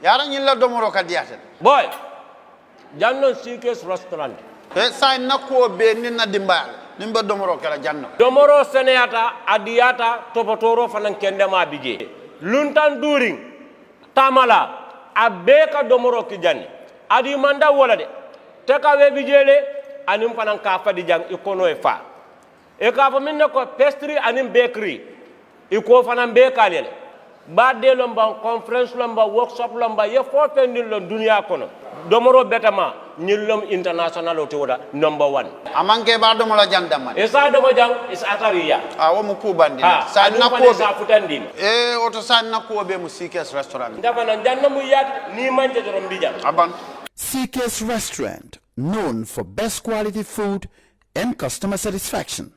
yaran yilla domoro kadiyate boy jannon sikes restaurant sa nakko be ninna dimbal nimbe domoro kala janno domoro seneyata adiyata topotoro fanan kendema bije luntan during tamala abeka domoro ki janni adi manda wala de teka we bijele anim fanan ka fadi jang ikono e fa e ka fa minne ko pastry anim bakery iko fanan be kalele badde lomba conference lomba workshop lomba ye fo fendin lon dunia kono domoro betama nyillom international o toda number 1 amanke ba domola jandama e sa domo jang is atariya wo mu kubandi sa nakko sa futandi oto sa nakko be mu sikes restaurant ndaba nan janna mu yat ni manje dorom bijam aban CK's Restaurant, known for best quality food and customer satisfaction.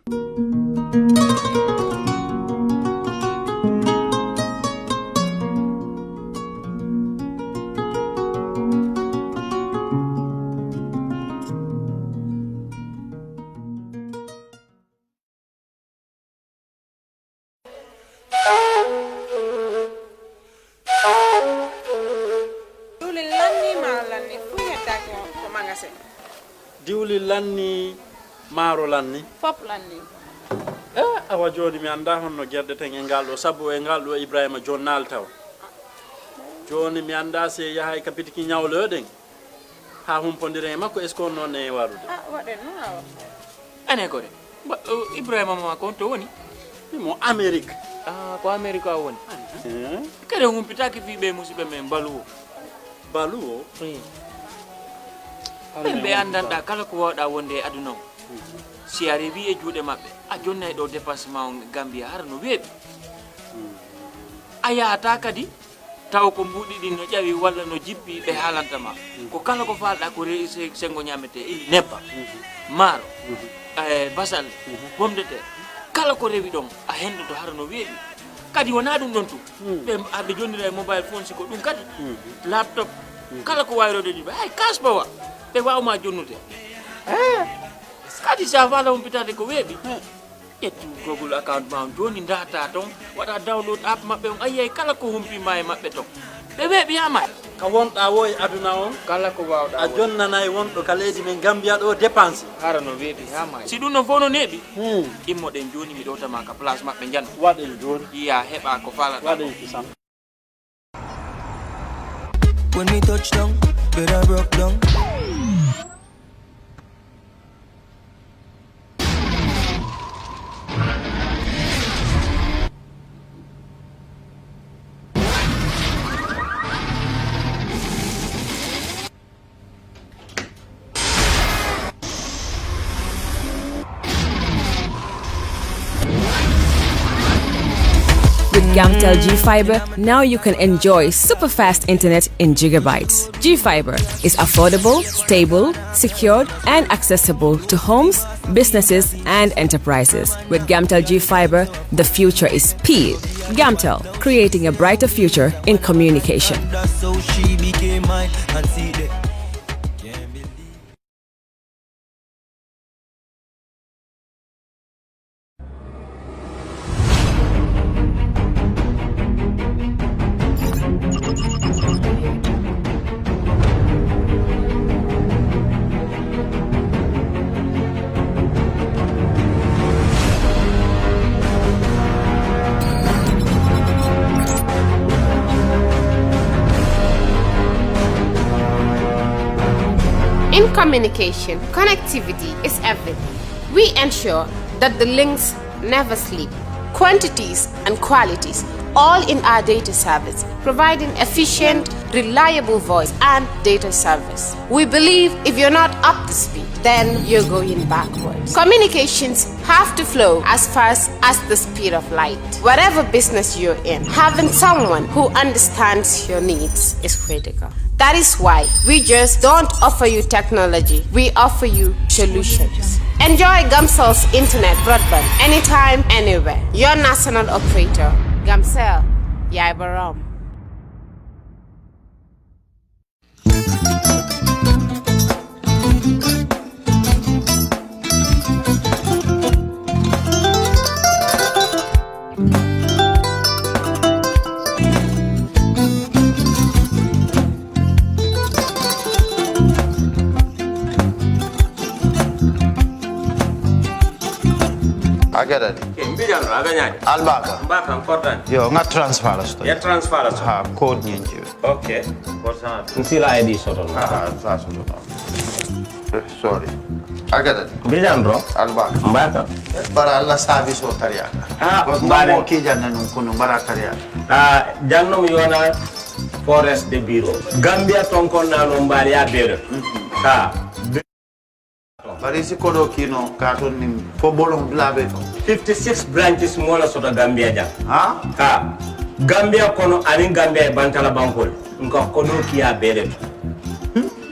diwli lanni maaro lanni fop lanni awa joni mi anda honno gerde ten e ngal ɗo sabu e ngal ɗo ibrahima jonnal taw joni mi anda se yahay kapitiki ñawloɗen ha humpodire e makko est ce que on noon e warude waɗen no awa ane ko de ibrahima ma ko to woni mo amérique ko amérique a woni kede humpitaki fiɓe musidɓe men baluwo baluwo ɓe andanɗa kala ko wawɗa wonde e aduna o si a rewi e juuɗe maɓɓe a jonnay ɗo dépassement o gambia hara no weeɓi a yahata kadi taw ko mbuɗi ɗi no ƴawi walla no jippi ɓe haalantama ko kala ko falɗa ko sengo ñamete indi nebba maaro basal pomme de terre kala ko rewi ɗon a hendoto hara no weeɓi kadi wona ɗum ɗon tum ɓe aɓe jonnira e mobile phone siko ɗum kadi laptop kala ko wayrode ɗi ɓe hay kasbawa ɓe wawma jonnude kadi sa fala humpitade ko weeɓi ƴettu google account ma on joni data ton waɗa download app maɓɓe on ayiyay kala ko humpima e maɓɓe ton ɓe weeɓi yamay ka wonɗa wo e aduna on kala ko wawɗa a jonnanayi wonɗo ka leydi men gambia ɗo dépense hara no weeɓi yamay si ɗum non fof no neeɓi immoɗen joni mi ɗowtama ka place maɓɓe jan waɗen joni yiya heɓa ko falata waɗen kisam When we touch down, better broke down. With Gamtel G-Fiber, now you can enjoy super fast internet in gigabytes. G-Fiber is affordable, stable, secured, and accessible to homes, businesses, and enterprises. With Gamtel G-Fiber, the future is speed. Gamtel, creating a brighter future in communication. That's how she became mine and see the In communication, connectivity is everything. We ensure that the links never sleep. Quantities and qualities, all in our data service, providing efficient, reliable voice and data service. We believe if you're not up to speed, then you're going backwards. Communications have to flow as fast as the speed of light. Whatever business you're in, having someone who understands your needs is critical. That is why we just don't offer you technology, we offer you solutions. Enjoy Gamcel's internet broadband anytime, anywhere. Your national operator, Gamcel, Yaibaram. I get it. Mbijan aganya. Albaka. Mbaka important. Yo, nga transfer la sto. Ya transfer la. Ha, code nyingi. Okay. Korsa. Nsila ID soto. Sa soto. Sorry. I get it. Mbijan bro. Albaka. Mbaka. Bara alla service o tariaka. Mbale. Mo ki janna nun kunu bara tariaka. Jannom yona forest de bureau. Gambia tonkon na no mbali ya bere. Bari si kodo kino katon nim fo bolong blabe to 56 branches mola sota Gambia jang. Ha? Gambia kono ani Gambia bantala bankol. Nko kodo kiya bere.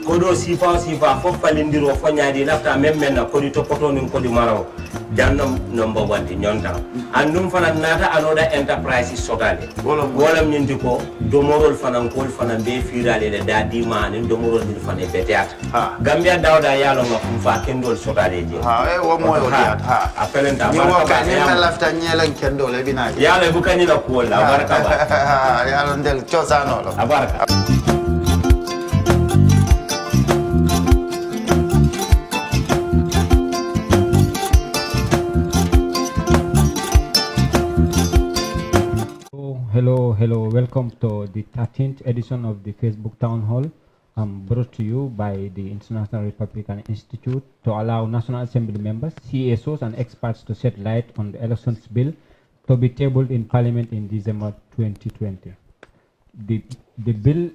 Kodo sifa fo falindiro fo nyaadi lafta memmen na kodi to poto nim kodi maraw. Jannam number 1 di nyonta. Andum fana nata anoda enterprise sotale. Wolam nyindi ko domorol fana kol fana be firale le dadi mani domorol ni fana beteat. Gambia dawda yalo ngam fa kendol sotale je. Wo moyo diat. Apelenta ni wo ka ni lafta nyelen kendol e bina. Yalo bukani la ko la baraka ba. Yalo ndel chosano lo. Abaraka. Hello, welcome to the 13th edition of the Facebook Town Hall, brought to you by the International Republican Institute to allow National Assembly members, CSOs and experts to shed light on the elections bill to be tabled in Parliament in December 2020. The bill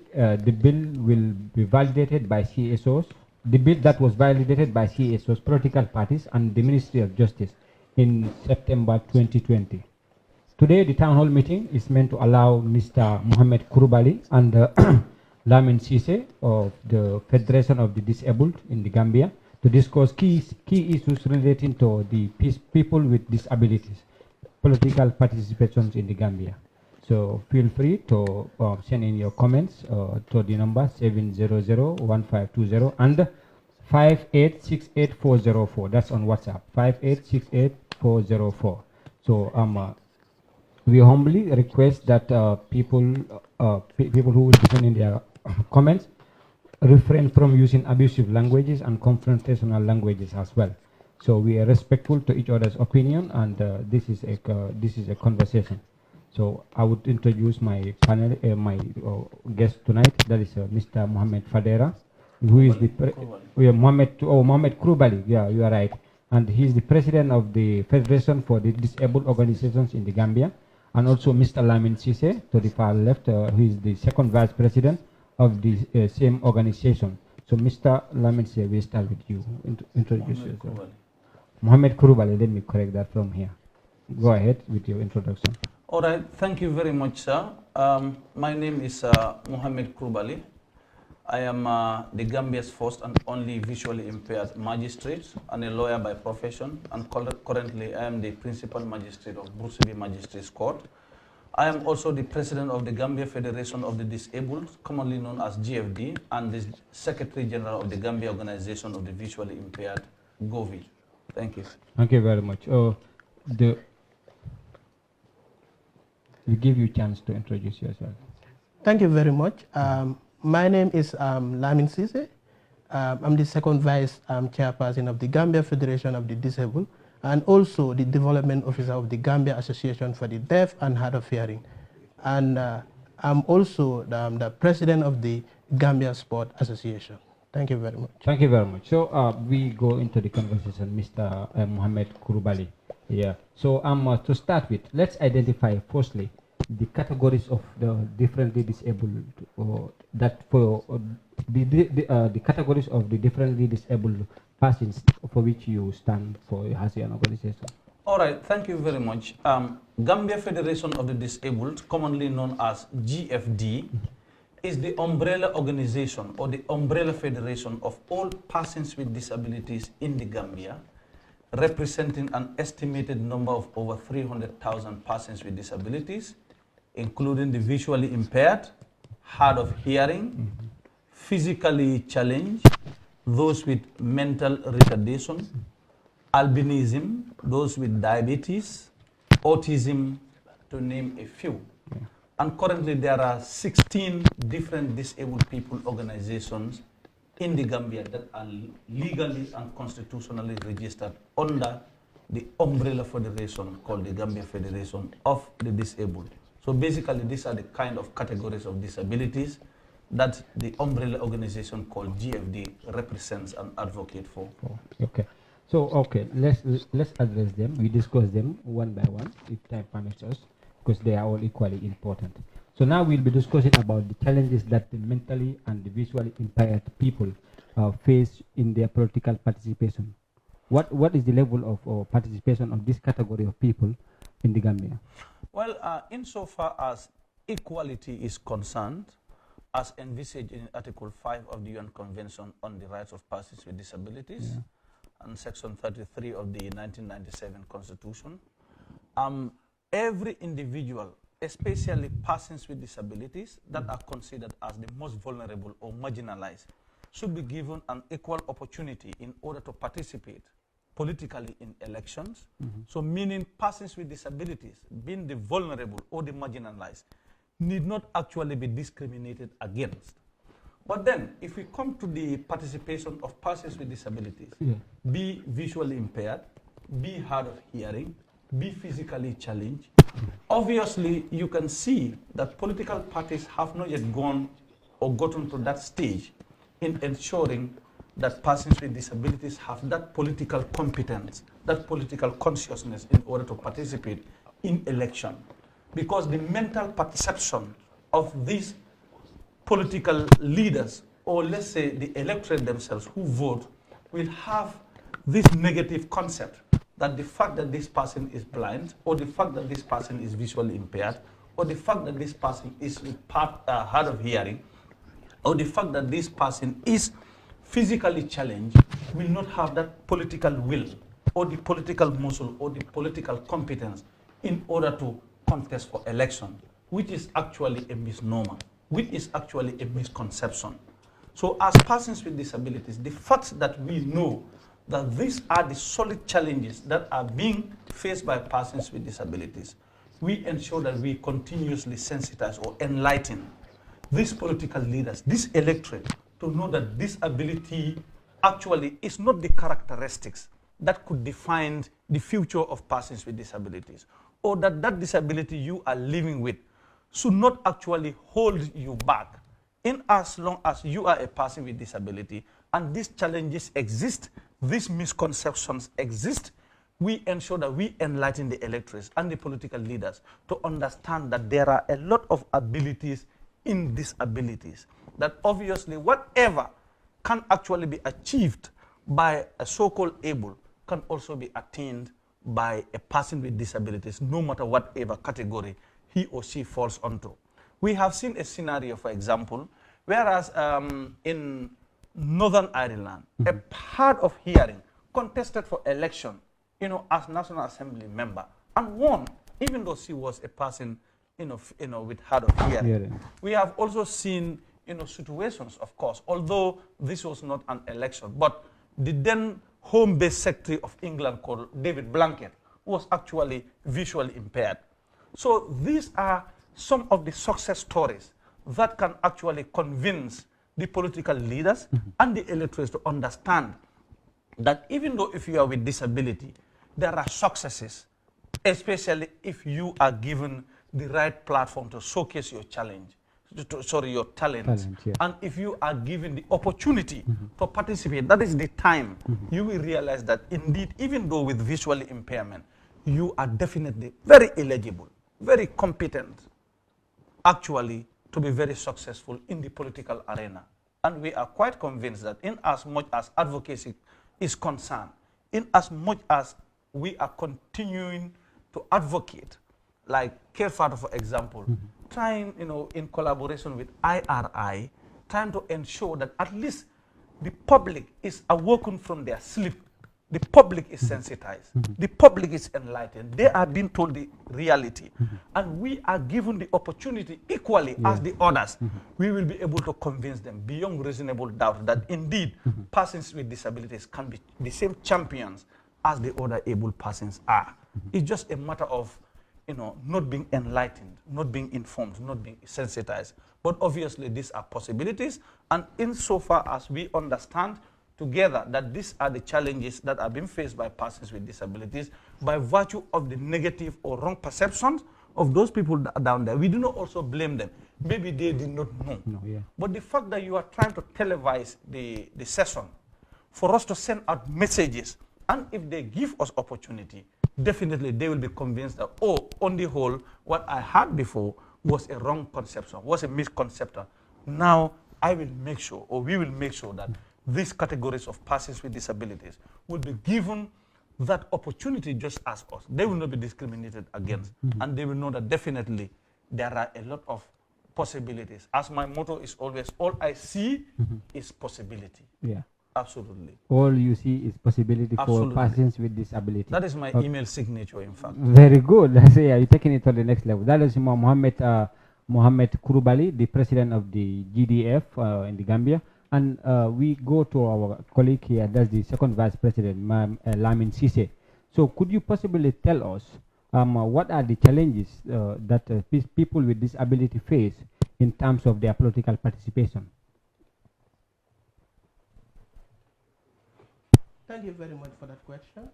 will be validated by CSOs, the bill that was validated by CSOs, political parties and the Ministry of Justice in September 2020. Today, the town hall meeting is meant to allow Mr. Mohamed Kurubali and Lamin Sise of the Federation of the Disabled in the Gambia to discuss key issues relating to the people with disabilities, political participations in the Gambia. So feel free to send in your comments to the number 700-1520 and 5868404. That's on WhatsApp, 5868404. So we humbly request that people who will be sending their comments refrain from using abusive languages and confrontational languages as well. So we are respectful to each other's opinion, and this is a conversation. So I would introduce my panel, my guest tonight. That is Mr. Mohamed Fadera, who is the Mohamed Kurubali. Yeah, you are right. And he is the president of the Federation for the Disabled Organizations in the Gambia. And also Mr. Lamin Sise, to the far left, who is the second vice president of the same organization. So Mr. Lamin Sise, we start with you. Introduce yourself. Mohamed Kurubali, let me correct that from here. Go ahead with your introduction. All right, thank you very much, sir. My name is Mohamed Kurubali. I am the Gambia's first and only visually impaired magistrate and a lawyer by profession, and currently I am the principal magistrate of Brusubi Magistrates Court. I am also the president of the Gambia Federation of the Disabled, commonly known as GFD, and the secretary general of the Gambia Organization of the Visually Impaired, GOVI. Thank you. Thank you very much. We give you a chance to introduce yourself. Thank you very much. My name is Lamin Sise. I'm the second vice chairperson of the Gambia Federation of the Disabled, and also the development officer of the Gambia Association for the Deaf and Hard of Hearing. And I'm also the president of the Gambia Sport Association. Thank you very much. Thank you very much. So we go into the conversation, Mr. Mohamed Kurubali. Yeah. So to start with, let's identify firstly the categories of the differently disabled, or that for the categories of the differently disabled persons for which you stand for as an organization? All right, thank you very much. Gambia Federation of the Disabled, commonly known as GFD, is the umbrella organization or the umbrella federation of all persons with disabilities in the Gambia, representing an estimated number of over 300,000 persons with disabilities, including the visually impaired, hard of hearing, physically challenged, those with mental retardation, albinism, those with diabetes, autism, to name a few. And currently there are 16 different disabled people organizations in the Gambia that are legally and constitutionally registered under the umbrella federation called the Gambia Federation of the Disabled. So basically these are the kind of categories of disabilities that the umbrella organization called GFD represents and advocates for. Okay. So, okay, let's address them. We discuss them one by one, if time permits us, because they are all equally important. So now we'll be discussing about the challenges that the mentally and the visually impaired people face in their political participation. What is the level of participation of this category of people in the Gambia? Well, insofar as equality is concerned, as envisaged in Article 5 of the UN Convention on the Rights of Persons with Disabilities, and Section 33 of the 1997 Constitution, every individual, especially persons with disabilities that are considered as the most vulnerable or marginalized, should be given an equal opportunity in order to participate politically in elections. So meaning persons with disabilities, being the vulnerable or the marginalized, need not actually be discriminated against. But then, if we come to the participation of persons with disabilities, be visually impaired, be hard of hearing, be physically challenged, obviously you can see that political parties have not yet gone or gotten to that stage in ensuring that persons with disabilities have that political competence, that political consciousness in order to participate in election. Because the mental perception of these political leaders, or let's say the electorate themselves who vote, will have this negative concept that the fact that this person is blind, or the fact that this person is visually impaired, or the fact that this person is hard of hearing, or the fact that this person is physically challenged, will not have that political will, or the political muscle, or the political competence in order to contest for election, which is actually a misnomer, which is actually a misconception. So as persons with disabilities, the fact that we know that these are the solid challenges that are being faced by persons with disabilities, we ensure that we continuously sensitize or enlighten these political leaders, this electorate, to know that disability actually is not the characteristics that could define the future of persons with disabilities, or that disability you are living with should not actually hold you back. In as long as you are a person with disability and these challenges exist, these misconceptions exist, we ensure that we enlighten the electorates and the political leaders to understand that there are a lot of abilities in disabilities, that obviously whatever can actually be achieved by a so-called able can also be attained by a person with disabilities, no matter whatever category he or she falls onto. We have seen a scenario, for example, whereas in Northern Ireland, a hard of hearing contested for election, as National Assembly member, and won, even though she was a person, with hard of hearing. We have also seen, situations, of course, although this was not an election, but the then home-based secretary of England called David Blanket was actually visually impaired. So these are some of the success stories that can actually convince the political leaders and the electors to understand that even though if you are with disability, there are successes, especially if you are given the right platform to showcase your challenge, your talents. And if you are given the opportunity to participate, that is the time you will realize that indeed, even though with visual impairment, you are definitely very eligible, very competent, actually to be very successful in the political arena. And we are quite convinced that in as much as advocacy is concerned, in as much as we are continuing to advocate, like Kerr, for example, trying, in collaboration with IRI, trying to ensure that at least the public is awoken from their sleep. The public is sensitized. The public is enlightened. They are being told the reality. And we are given the opportunity equally as the others. We will be able to convince them beyond reasonable doubt that indeed persons with disabilities can be the same champions as the other able persons are. It's just a matter of not being enlightened, not being informed, not being sensitized. But obviously these are possibilities, and insofar as we understand together that these are the challenges that are being faced by persons with disabilities by virtue of the negative or wrong perceptions of those people down there, we do not also blame them. Maybe they did not know. But the fact that you are trying to televise the session for us to send out messages, and if they give us opportunity, definitely they will be convinced that, oh, on the whole, what I had before was a wrong conception, was a misconception. Now I will make sure, or we will make sure that these categories of persons with disabilities will be given that opportunity just as us. They will not be discriminated against, and they will know that definitely there are a lot of possibilities. As my motto is always, all I see is possibility. Yeah. Absolutely. All you see is possibility Absolutely. for persons with disability. That is my email signature, in fact. Very good. I say, you're taking it to the next level. That is Mohammed Kurubali, the president of the GDF in the Gambia. And we go to our colleague here, that's the second vice president, Lamin Sise. So could you possibly tell us what are the challenges that people with disability face in terms of their political participation? Thank you very much for that question.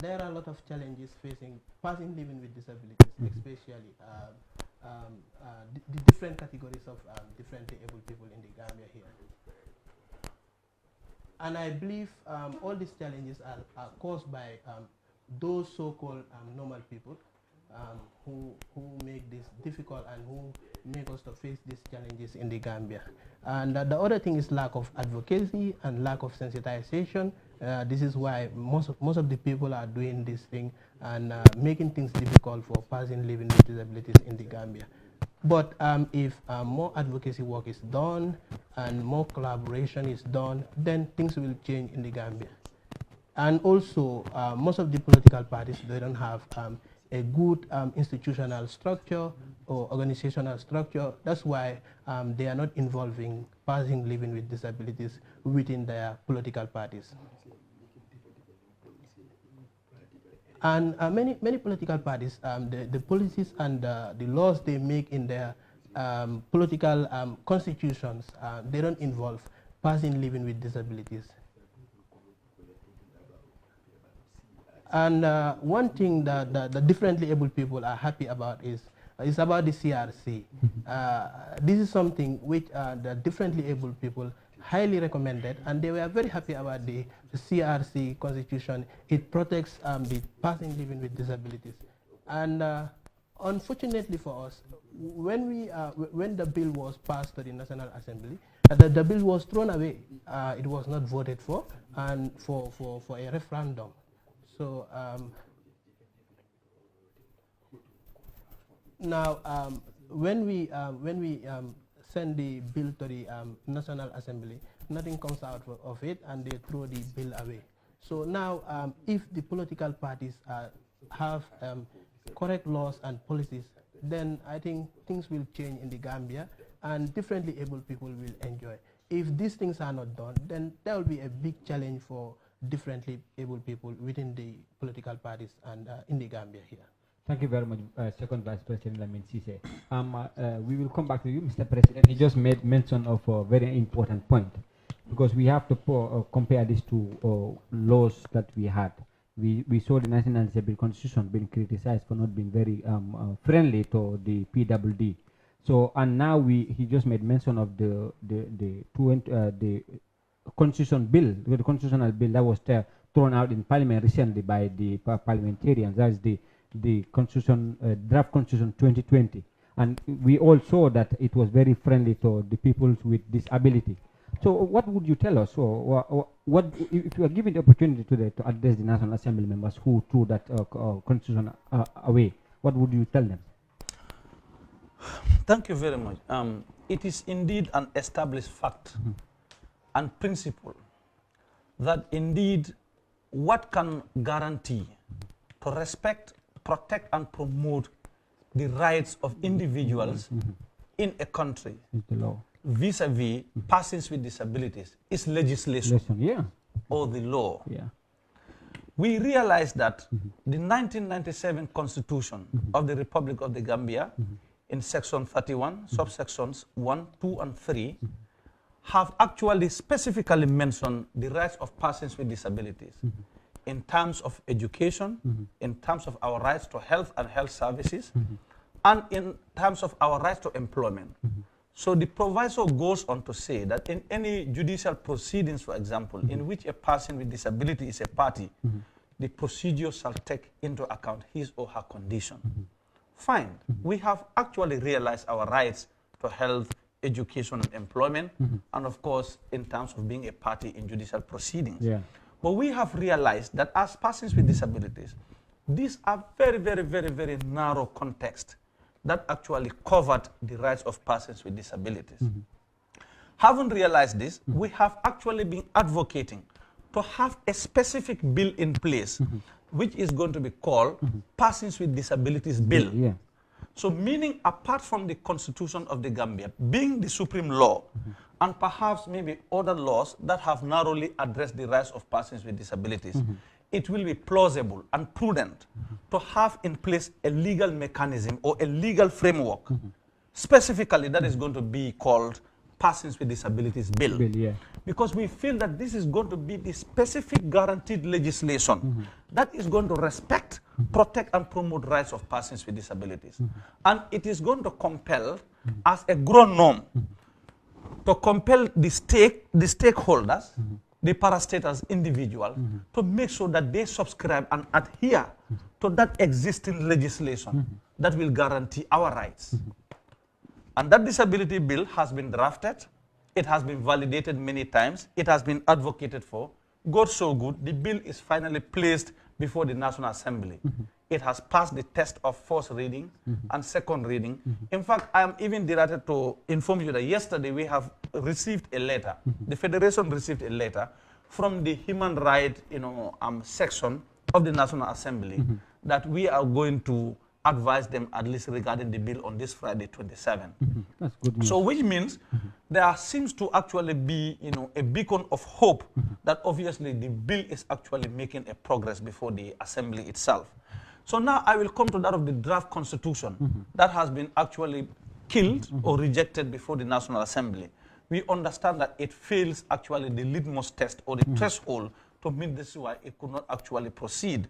There are a lot of challenges facing persons living with disabilities, especially the different categories of differently able people in the Gambia here. And I believe all these challenges are caused by those so-called normal people who make this difficult and who make us to face these challenges in the Gambia. And the other thing is lack of advocacy and lack of sensitization. This is why most of the people are doing this thing and making things difficult for persons living with disabilities in the Gambia. But if more advocacy work is done and more collaboration is done, then things will change in the Gambia. And also, most of the political parties, they don't have a good institutional structure or organizational structure. That's why they are not involving persons living with disabilities within their political parties. And many political parties, the policies and the laws they make in their political constitutions, they don't involve persons living with disabilities. And one thing that the differently able people are happy about is about the CRC. This is something which the differently able people highly recommended, and they were very happy about the CRC constitution. It protects the person living with disabilities. And unfortunately for us, when the bill was passed to the National Assembly, the bill was thrown away. It was not voted for, and for a referendum. So now, when we send the bill to the National Assembly, nothing comes out of it, and they throw the bill away. So now, if the political parties have correct laws and policies, then I think things will change in the Gambia, and differently able people will enjoy. If these things are not done, then there will be a big challenge for differently able people within the political parties and in the Gambia here. Thank you very much, Second Vice President Lamin Sise. We will come back to you, Mr. President. He just made mention of a very important point, because we have to compare these two laws that we had. We saw the National Disability Constitution being criticized for not being very friendly to the PWD. So, and now he just made mention of the constitutional bill that was thrown out in Parliament recently by the parliamentarians. That's the the constitution, draft constitution 2020. And we all saw that it was very friendly to the people with disability. So what would you tell us? So what if you are given the opportunity today to address the National Assembly members who threw that constitution away? What would you tell them? Thank you very much. It is indeed an established fact and principle that indeed what can guarantee to respect, protect, and promote the rights of individuals in a country vis-a-vis persons with disabilities is legislation or the law. We realize that the 1997 Constitution of the Republic of the Gambia in section 31, subsections 1, 2, and 3 have actually specifically mentioned the rights of persons with disabilities in terms of education, in terms of our rights to health and health services, and in terms of our rights to employment. So the proviso goes on to say that in any judicial proceedings, for example, in which a person with disability is a party, the procedure shall take into account his or her condition. Fine. We have actually realized our rights to health, education, and employment, and of course, in terms of being a party in judicial proceedings. But we have realized that as persons with disabilities, these are very, very, very, very narrow context that actually covered the rights of persons with disabilities. Having realized this, we have actually been advocating to have a specific bill in place, which is going to be called Persons with Disabilities Bill. So meaning apart from the Constitution of the Gambia being the supreme law, and perhaps maybe other laws that have narrowly addressed the rights of persons with disabilities, it will be plausible and prudent to have in place a legal mechanism or a legal framework, specifically that is going to be called Persons with Disabilities Bill. Because we feel that this is going to be the specific guaranteed legislation that is going to respect, protect, and promote rights of persons with disabilities. And it is going to compel, as a grown norm, to compel the stakeholders, the parastatals individual, to make sure that they subscribe and adhere to that existing legislation that will guarantee our rights. And that disability bill has been drafted. It has been validated many times. It has been advocated for. God so good, the bill is finally placed before the National Assembly. It has passed the test of first reading and second reading. In fact, I am even delighted to inform you that yesterday we have received a letter. The Federation received a letter from the Human Rights section of the National Assembly that we are going to advise them at least regarding the bill on this Friday, 27. That's good news. So which means there seems to actually be a beacon of hope that obviously the bill is actually making a progress before the Assembly itself. So now I will come to that of the draft constitution that has been actually killed or rejected before the National Assembly. We understand that it fails actually the litmus test or the threshold to meet this, why it could not actually proceed.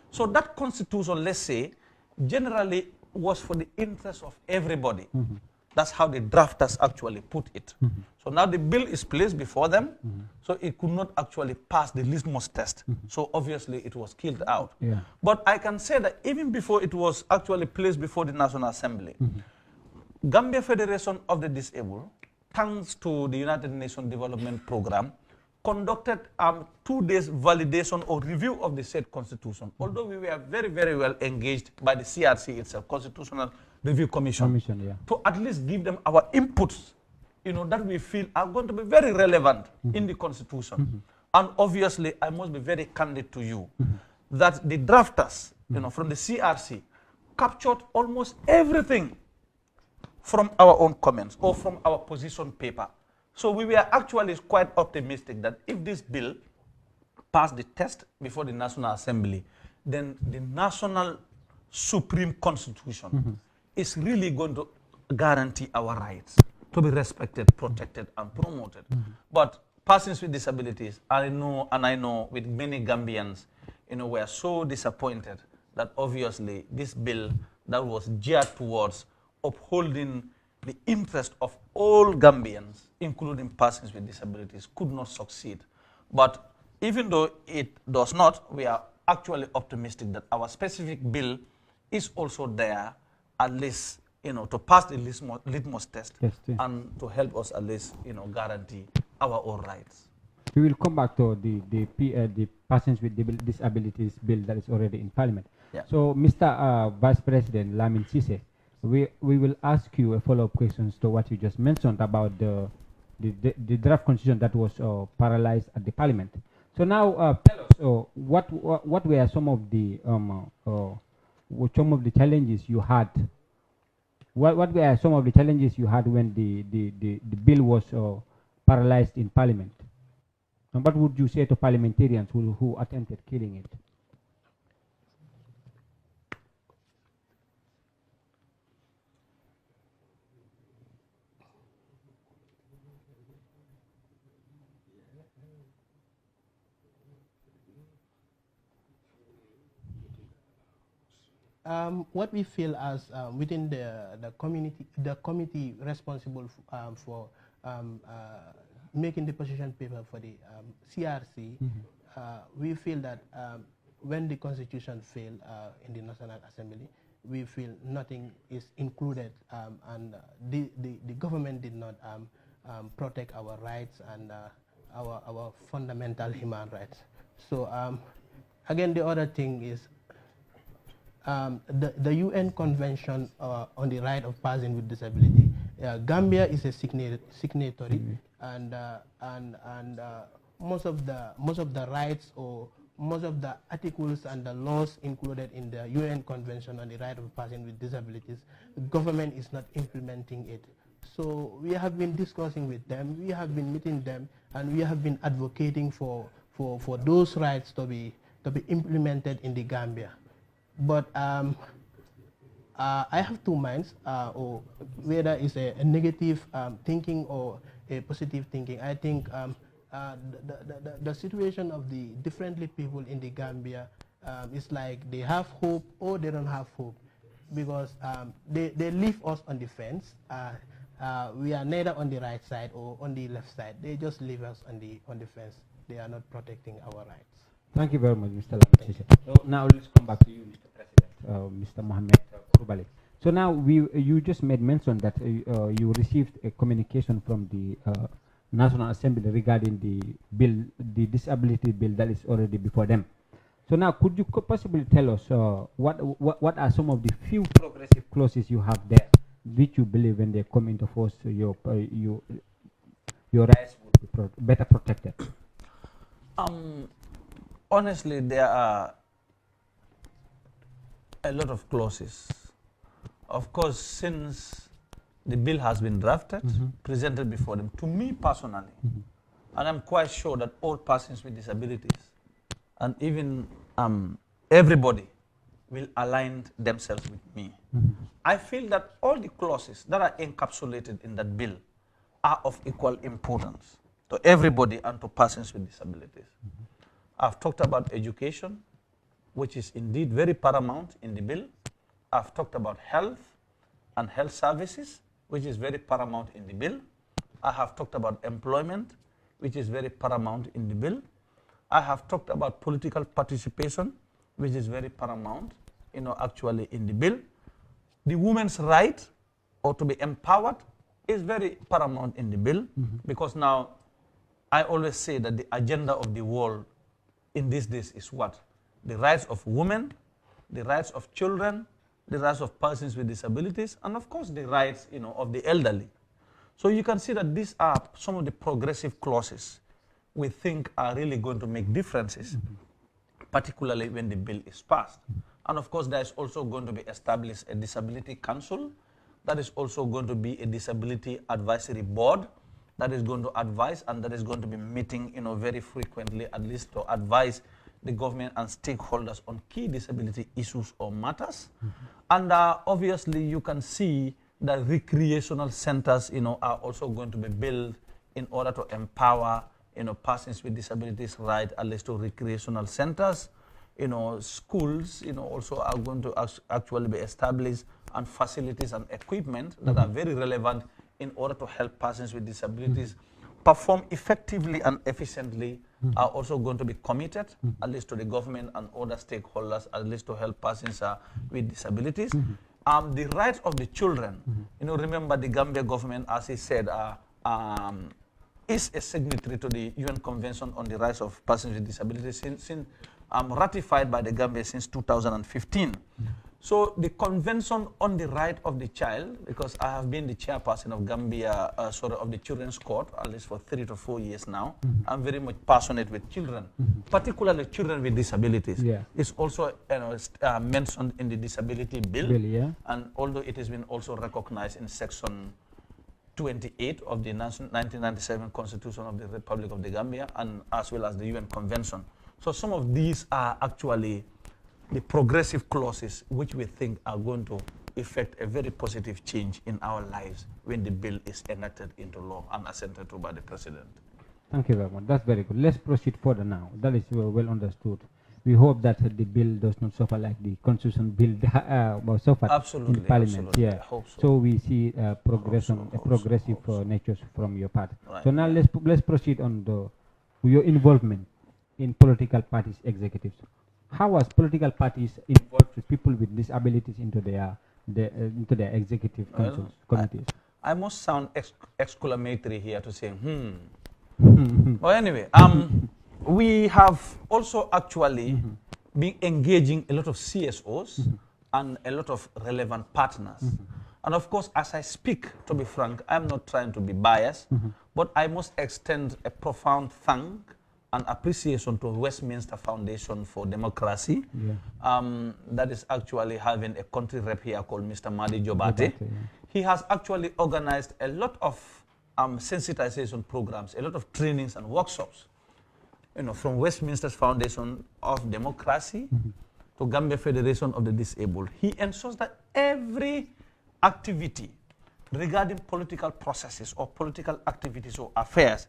So that constitution, let's say, generally was for the interest of everybody. That's how the drafters actually put it. So now the bill is placed before them, so it could not actually pass the litmus test. So obviously it was killed out. But I can say that even before it was actually placed before the National Assembly, Gambia Federation of the Disabled, thanks to the United Nations Development Program, conducted 2 days validation or review of the said constitution. Although we were very, very well engaged by the CRC itself, Constitutional Review Commission, to at least give them our inputs, that we feel are going to be very relevant in the constitution. And obviously, I must be very candid to you that the drafters, from the CRC, captured almost everything from our own comments or from our position paper. So we were actually quite optimistic that if this bill passed the test before the National Assembly, then the National Supreme Constitution is really going to guarantee our rights to be respected, protected, and promoted. But persons with disabilities, I know with many Gambians, were so disappointed that obviously this bill that was geared towards upholding the interest of all Gambians, including persons with disabilities, could not succeed. But even though it does not, we are actually optimistic that our specific bill is also there, at least, to pass the litmus test and to help us at least, guarantee our own rights. We will come back to the persons with disabilities bill that is already in Parliament. Yeah. So, Mr. Vice President Lamin Sise, we will ask you a follow-up questions to what you just mentioned about the draft constitution that was paralyzed at the Parliament. So now, tell us what were some of the challenges you had? What were some of the challenges you had when the bill was paralyzed in Parliament? And what would you say to parliamentarians who attempted killing it? What we feel as within the committee responsible for making the position paper for the CRC, we feel that when the constitution failed in the National Assembly, we feel nothing is included, and the government did not protect our rights and our fundamental human rights. So again, the other thing is the UN Convention on the Right of Persons with Disability. Gambia is a signatory, and most of the rights or most of the articles and the laws included in the UN Convention on the Right of Persons with Disabilities, the government is not implementing it. So we have been discussing with them, we have been meeting them, and we have been advocating for those rights to be implemented in the Gambia. But I have two minds, or whether it's a negative thinking or a positive thinking. I think the situation of the differently people in the Gambia is like they have hope or they don't have hope, because they leave us on the fence. We are neither on the right side or on the left side. They just leave us on the fence. They are not protecting our rights. Thank you very much, Mr. Lamin. So now let's come back to you, Mr. President, Mr. Mohamed Kurbali. So now you just made mention that you received a communication from the National Assembly regarding the bill, the disability bill that is already before them. So now, could you possibly tell us what are some of the few progressive clauses you have there, which you believe when they come into force, your rights will be better protected? Honestly, there are a lot of clauses. Of course, since the bill has been drafted, presented before them, to me personally, and I'm quite sure that all persons with disabilities and even everybody will align themselves with me. I feel that all the clauses that are encapsulated in that bill are of equal importance to everybody and to persons with disabilities. I've talked about education, which is indeed very paramount in the bill. I've talked about health and health services, which is very paramount in the bill. I have talked about employment, which is very paramount in the bill. I have talked about political participation, which is very paramount, actually in the bill. The woman's right, or to be empowered, is very paramount in the bill, because now I always say that the agenda of the world in these days is what? The rights of women, the rights of children, the rights of persons with disabilities, and of course the rights of the elderly. So you can see that these are some of the progressive clauses we think are really going to make differences, particularly when the bill is passed. And of course there is also going to be established a disability council, that is also going to be a disability advisory board that is going to advise, and that is going to be meeting very frequently, at least to advise the government and stakeholders on key disability issues or matters. And obviously you can see that recreational centers are also going to be built in order to empower persons with disabilities right, at least to recreational centers. Schools also are going to actually be established, and facilities and equipment that are very relevant in order to help persons with disabilities perform effectively and efficiently are also going to be committed, at least to the government and other stakeholders, at least to help persons with disabilities. The rights of the children, remember the Gambia government, as he said, is a signatory to the UN Convention on the Rights of Persons with Disabilities, since ratified by the Gambia since 2015. So the Convention on the Right of the Child, because I have been the chairperson of Gambia, of the Children's Court, at least for 3 to 4 years now. I'm very much passionate with children, particularly children with disabilities. It's also mentioned in the disability bill, and although it has been also recognized in section 28 of the 1997 Constitution of the Republic of the Gambia, and as well as the UN Convention. So some of these are actually the progressive clauses which we think are going to effect a very positive change in our lives when the bill is enacted into law and assented to by the President. Thank you very much. That's very good. Let's proceed further now. That is well understood. We hope that the bill does not suffer like the Constitution bill suffered in Parliament. Absolutely. Yeah. I hope so. So we see progressive nature from your part. Right. So now let's proceed on your involvement in political parties executives. How has political parties involved people with disabilities into their executive councils, committees? I must sound exclamatory here to say, Well, anyway, we have also actually been engaging a lot of CSOs and a lot of relevant partners. And of course, as I speak, to be frank, I'm not trying to be biased, but I must extend a profound thank and appreciation to Westminster Foundation for Democracy. That is actually having a country rep here called Mr. Madi Jobate. He has actually organized a lot of sensitization programs, a lot of trainings and workshops, from Westminster Foundation of Democracy to Gambia Federation of the Disabled. He ensures that every activity regarding political processes or political activities or affairs,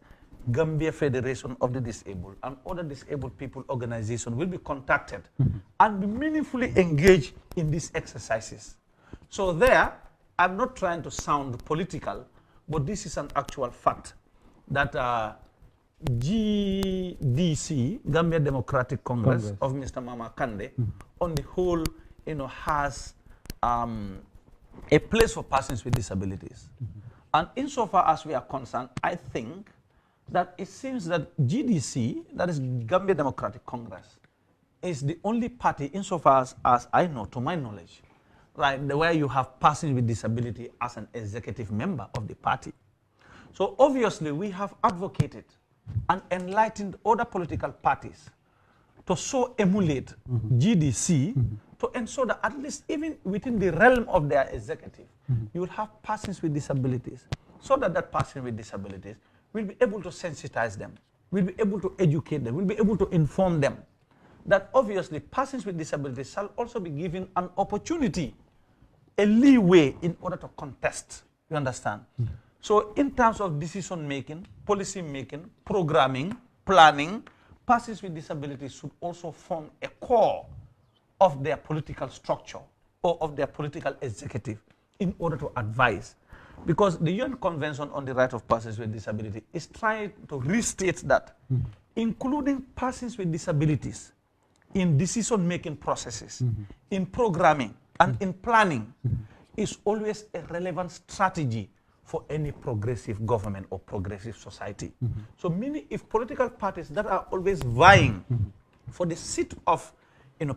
Gambia Federation of the Disabled and other disabled people organizations will be contacted and be meaningfully engaged in these exercises. So there, I'm not trying to sound political, but this is an actual fact that GDC, Gambia Democratic Congress of Mr. Mama Kande, on the whole, has a place for persons with disabilities. And insofar as we are concerned, I think that it seems that GDC, that is Gambia Democratic Congress, is the only party, insofar as I know, to my knowledge, right, where you have persons with disability as an executive member of the party. So obviously we have advocated and enlightened other political parties to so emulate GDC to ensure that at least even within the realm of their executive, you will have persons with disabilities, so that that person with disabilities will be able to sensitize them, will be able to educate them, will be able to inform them that obviously persons with disabilities shall also be given an opportunity, a leeway in order to contest. You understand? So in terms of decision making, policy making, programming, planning, persons with disabilities should also form a core of their political structure or of their political executive in order to advise. Because the UN Convention on the Right of Persons with Disability is trying to restate that including persons with disabilities in decision-making processes, in programming, and in planning is always a relevant strategy for any progressive government or progressive society. So meaning if political parties that are always vying for the seat of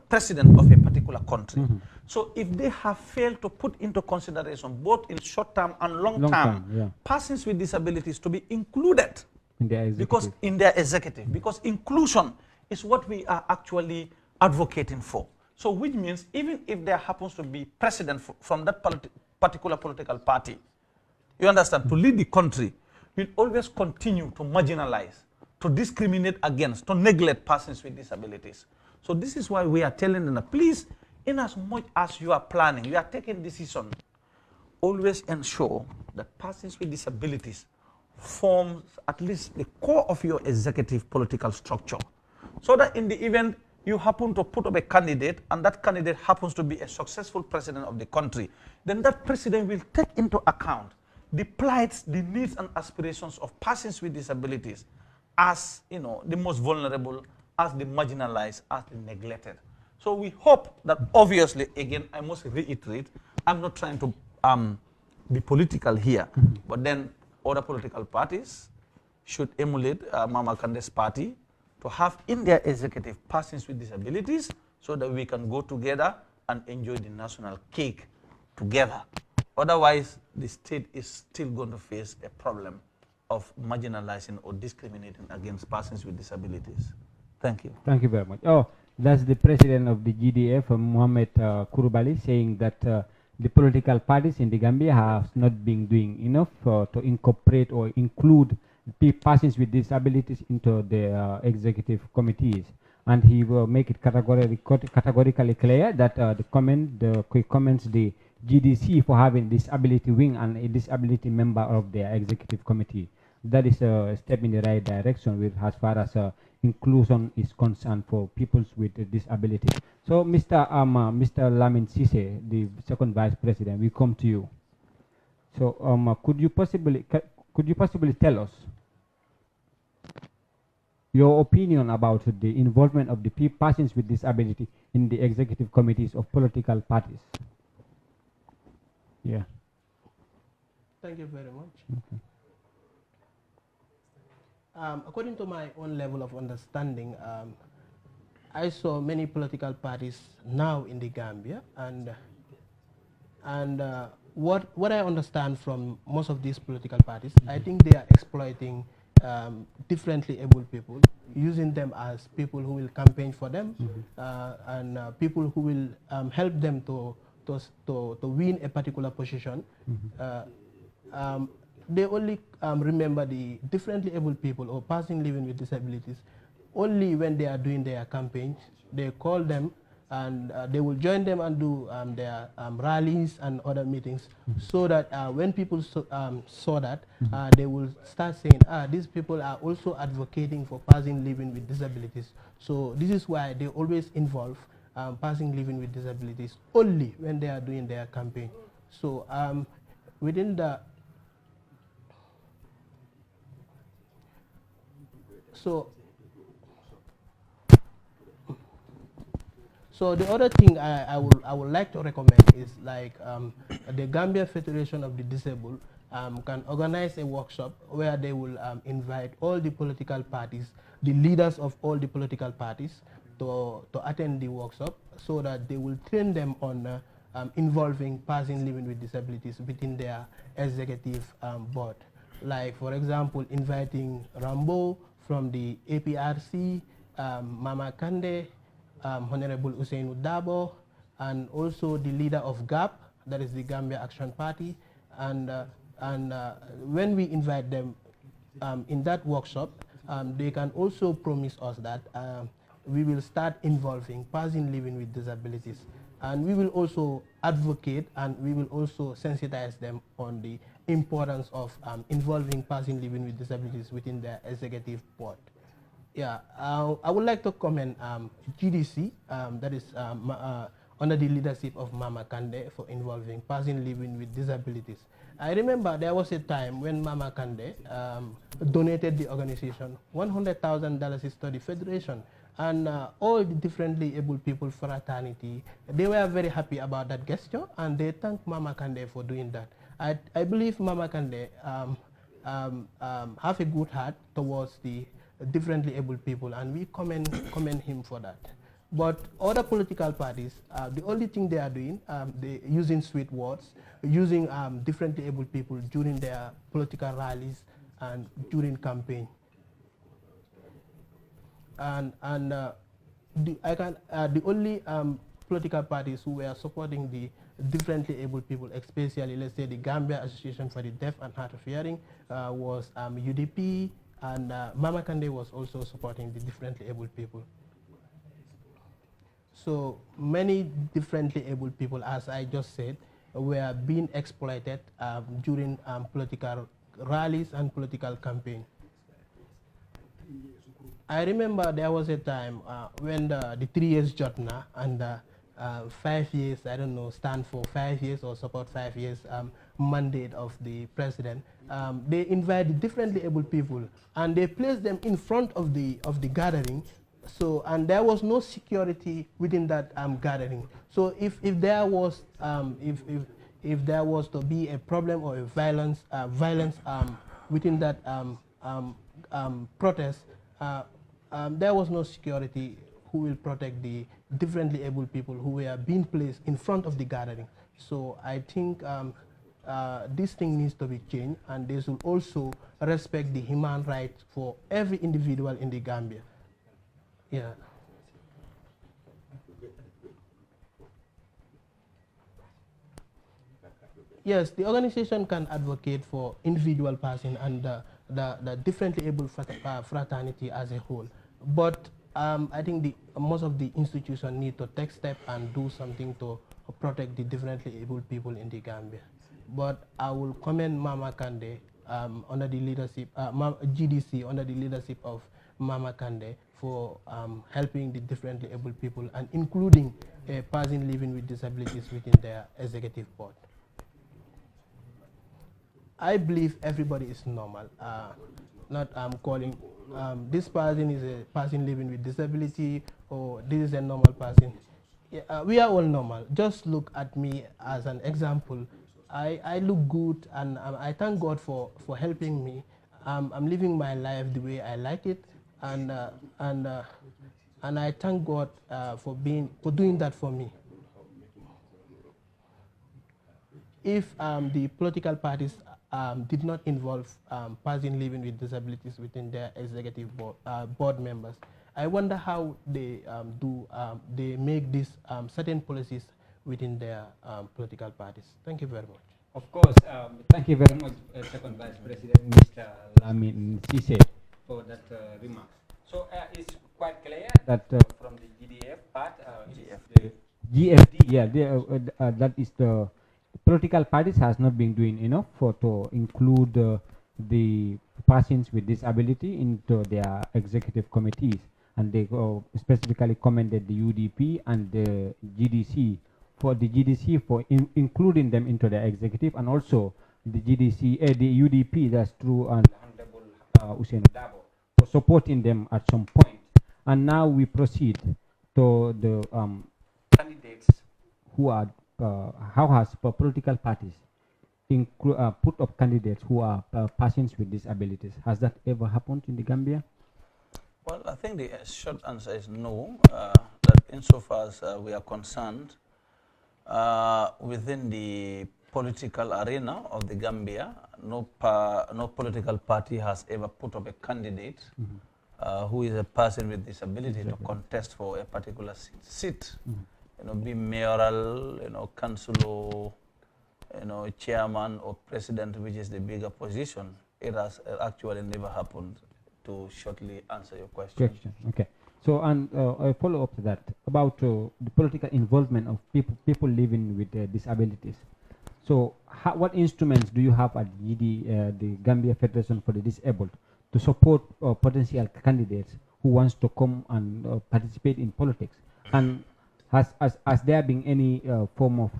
president of a particular country. So if they have failed to put into consideration both in short term and long term persons with disabilities to be included in their executive, because inclusion is what we are actually advocating for. So which means even if there happens to be president from that particular political party, you understand, to lead the country, will always continue to marginalize, to discriminate against, to neglect persons with disabilities. So this is why we are telling them, please, in as much as you are planning, you are taking decision, always ensure that persons with disabilities form at least the core of your executive political structure. So that in the event you happen to put up a candidate and that candidate happens to be a successful president of the country, then that president will take into account the plights, the needs and aspirations of persons with disabilities as, you know, the most vulnerable, as the marginalized, as the neglected. So we hope that, obviously, again, I must reiterate, I'm not trying to be political here, but then other political parties should emulate Mama Kande's party to have in their executive persons with disabilities so that we can go together and enjoy the national cake together. Otherwise, the state is still going to face a problem of marginalizing or discriminating against persons with disabilities. Thank you. Thank you very much. Oh, that's the president of the GDF, Mohamed Kouroubali, saying that the political parties in the Gambia have not been doing enough to incorporate or include persons with disabilities into the executive committees. And he will make it categorically clear that he comments the GDC for having disability wing and a disability member of their executive committee. That is a step in the right direction with as far as inclusion is concerned for people with disability. So, Mr. Lamin Sise, the second vice president, we come to you. So, could you possibly tell us your opinion about the involvement of the persons with disability in the executive committees of political parties? Yeah. Thank you very much. Okay. According to my own level of understanding, I saw many political parties now in the Gambia, and what I understand from most of these political parties, I think they are exploiting differently able people, using them as people who will campaign for them, and people who will help them to win a particular position. They only remember the differently able people or person living with disabilities only when they are doing their campaigns. They call them and they will join them and do their rallies and other meetings, so that when people saw that, they will start saying, these people are also advocating for person living with disabilities. So this is why they always involve person living with disabilities only when they are doing their campaign. So within the So the other thing I would like to recommend is like the Gambia Federation of the Disabled can organize a workshop where they will invite all the political parties, the leaders of all the political parties to attend the workshop, so that they will train them on involving persons living with disabilities within their executive board. Like, for example, inviting Rambo from the APRC, Mama Kande, Honorable Usainu Dabo, and also the leader of GAP, that is the Gambia Action Party. And when we invite them in that workshop, they can also promise us that we will start involving persons living with disabilities. And we will also advocate and we will also sensitize them on the importance of involving persons living with disabilities within their executive board. Yeah, I would like to commend GDC, that is under the leadership of Mama Kande, for involving persons living with disabilities. I remember there was a time when Mama Kande donated the organization $100,000 to the Federation, and all the differently able people fraternity, they were very happy about that gesture, and they thanked Mama Kande for doing that. I believe Mama Kande have a good heart towards the differently able people, and we commend him for that. But other political parties, the only thing they are doing, they using sweet words, using differently able people during their political rallies and during campaign. And the only political parties who were supporting the differently able people, especially, let's say, the Gambia Association for the Deaf and Hard of Hearing, was UDP, and Mama Kande was also supporting the differently able people. So many differently able people, as I just said, were being exploited during political rallies and political campaign. I remember there was a time when the 3 years Jotna and 5 years, I don't know, stand for 5 years or support 5 years, mandate of the president. They invite the differently able people and they place them in front of the gathering. So, and there was no security within that gathering. So if there was if there was to be a problem or a violence within that protest, there was no security who will protect the differently able people who were being placed in front of the gathering. So I think this thing needs to be changed, and they should also respect the human rights for every individual in the Gambia. Yeah. Yes, the organization can advocate for individual person and the differently able fraternity as a whole. But I think most of the institutions need to take steps and do something to protect the differently able people in the Gambia. But I will commend Mama Kande under the leadership, GDC under the leadership of Mama Kande for helping the differently able people and including a person living with disabilities within their executive board. I believe everybody is normal. Not calling this person is a person living with disability or this is a normal person. Yeah, we are all normal. Just look at me as an example. I look good, and I thank God for helping me. I'm living my life the way I like it, and I thank God for doing that for me. If the political parties did not involve persons living with disabilities within their executive board members, I wonder how they they make these certain policies within their political parties. Thank you very much. Of course, thank you very much, Second Vice President Mr. Lamin Sise, for that remark. So it's quite clear that from the GDF part, the GFD, yeah, that is the political parties has not been doing enough to include the persons with disability into their executive committees, and they specifically commended the UDP and the GDC for including them into the executive, and also the GDC, the UDP, that's true, and Honorable Usain Dabo for supporting them at some point. And now we proceed to the candidates who are how has political parties put up candidates who are persons with disabilities? Has that ever happened in the Gambia? Well, I think the short answer is no. That insofar as we are concerned, within the political arena of the Gambia, no political party has ever put up a candidate who is a person with disability to contest for a particular seat. Be mayoral, councillor, chairman or president, which is the bigger position. It has actually never happened, to shortly answer your question. Okay. So, and a follow-up to that, about the political involvement of people living with disabilities. So, what instruments do you have at the Gambia Federation for the Disabled to support potential candidates who wants to come and participate in politics? And has there been any form of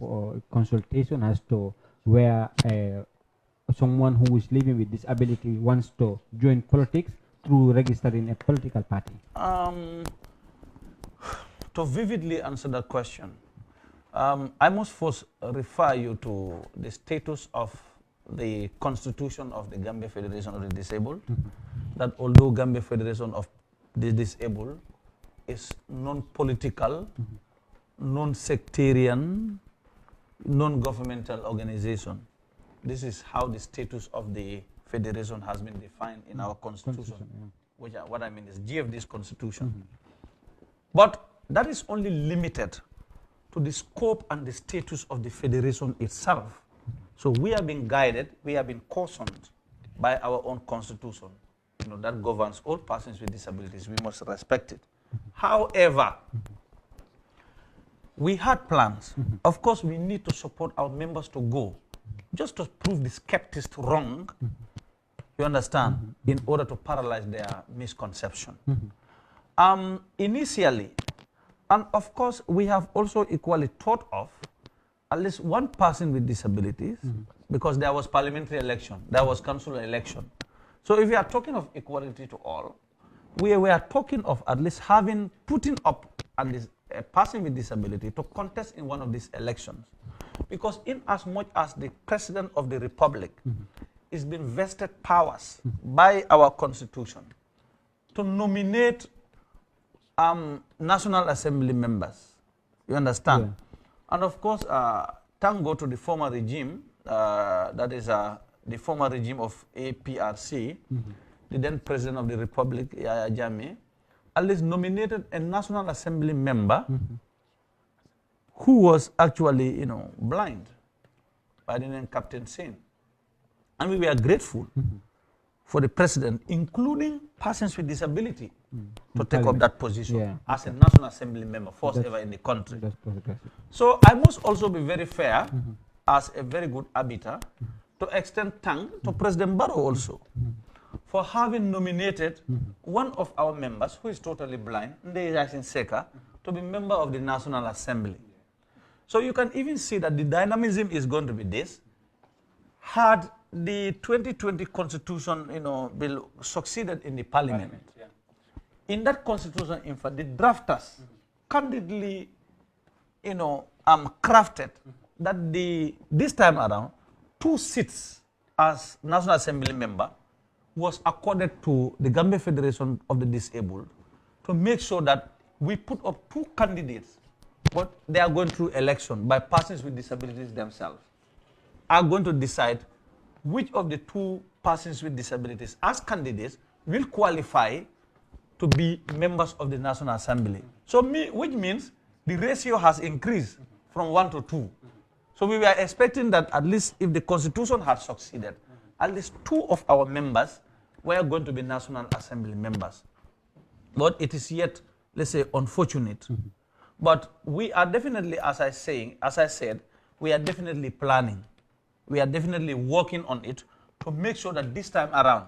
consultation as to where someone who is living with disability wants to join politics through registering a political party? To vividly answer that question, I must first refer you to the status of the Constitution of the Gambia Federation of the Disabled, that although Gambia Federation of the Disabled is non-political, non-sectarian, non-governmental organization. This is how the status of the federation has been defined in our constitution. Which what I mean is GFD's constitution. But that is only limited to the scope and the status of the federation itself. So we have been guided, we have been cautioned by our own constitution, that governs all persons with disabilities. We must respect it. However, we had plans. Of course, we need to support our members to go, just to prove the skeptics wrong, you understand, in order to paralyze their misconception. Initially, and of course, we have also equally thought of at least one person with disabilities because there was parliamentary election, there was council election. So if we are talking of equality to all, we are talking of at least putting up at least a person with disability to contest in one of these elections. Because in as much as the President of the Republic is being vested powers by our Constitution to nominate National Assembly members, you understand? Yeah. And of course, thank God to the former regime, that is the former regime of APRC, the then President of the Republic, Yahya Jammeh, at least nominated a National Assembly member who was actually, blind, by the name Captain Singh. And we were grateful for the President, including persons with disability, to take up that position as a National Assembly member, first ever in the country. So I must also be very fair, as a very good arbiter, to extend thanks to President Barrow also, for having nominated one of our members, who is totally blind, Ndeye Seka, to be member of the National Assembly. So you can even see that the dynamism is going to be this. Had the 2020 Constitution, bill succeeded in the Parliament, in that Constitution, in fact, the drafters candidly, crafted that this time around, 2 seats as National Assembly member was accorded to the Gambia Federation of the Disabled to make sure that we put up 2 candidates, but they are going through election by persons with disabilities themselves, are going to decide which of the 2 persons with disabilities as candidates will qualify to be members of the National Assembly. So which means the ratio has increased from 1 to 2. So we were expecting that at least if the Constitution had succeeded, at least 2 of our members were going to be National Assembly members. But it is yet, let's say, unfortunate. But we are definitely, as I said, we are definitely planning. We are definitely working on it to make sure that this time around,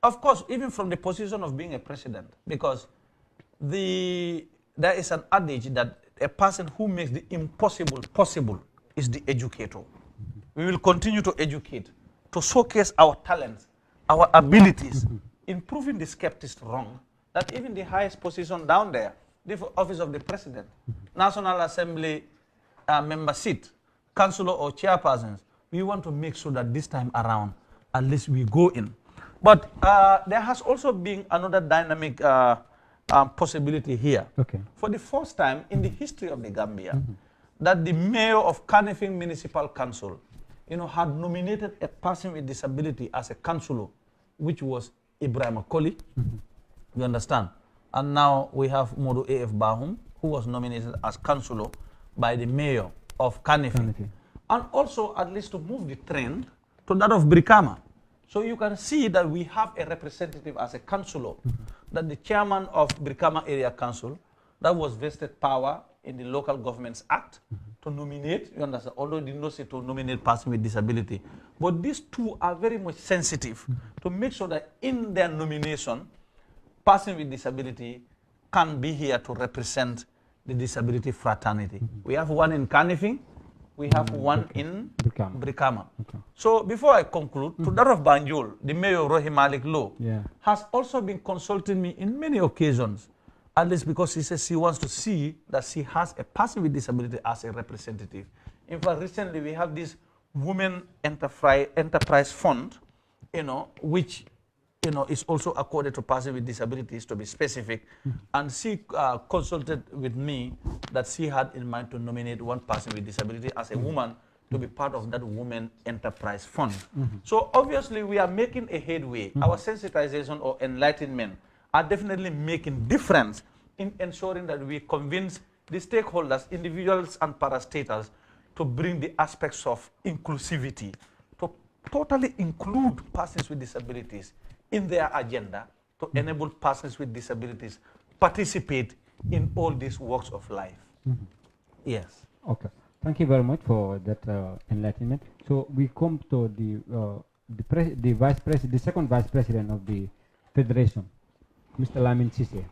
of course, even from the position of being a president, because there is an adage that a person who makes the impossible possible is the educator. We will continue to educate, to showcase our talents, our abilities, in proving the skeptics wrong, that even the highest position down there, the office of the president, National Assembly member seat, councillor or chairpersons, we want to make sure that this time around, at least we go in. But there has also been another dynamic possibility here. Okay. For the first time in the history of the Gambia, that the mayor of Kanifing Municipal Council, had nominated a person with disability as a councillor, which was Ibrahim Akoli. You understand? And now we have Modu A.F. Bahum, who was nominated as councillor by the mayor of Kanifing. And also, at least to move the trend to that of Brikama. So you can see that we have a representative as a councillor, that the chairman of Brikama Area Council, that was vested power in the Local Governments Act to nominate, you understand, although did not say to nominate person with disability. But these 2 are very much sensitive to make sure that in their nomination, person with disability can be here to represent the disability fraternity. We have one in Kanifing, we have one in Brikama. So before I conclude, to that of Banjul, the mayor Rohi Malik Low has also been consulting me in many occasions, at least because he says he wants to see that she has a person with disability as a representative. In fact, recently we have this Women Enterprise Fund, which is also accorded to persons with disabilities, to be specific. And she consulted with me that she had in mind to nominate one person with disability as a woman to be part of that Women Enterprise Fund. So obviously we are making a headway. Our sensitization or enlightenment are definitely making difference in ensuring that we convince the stakeholders, individuals and parastatals, to bring the aspects of inclusivity, to totally include persons with disabilities in their agenda, to enable persons with disabilities participate in all these walks of life. Yes. Okay. Thank you very much for that enlightenment. So we come to the second vice president of the federation, Mr. Lamin Sise.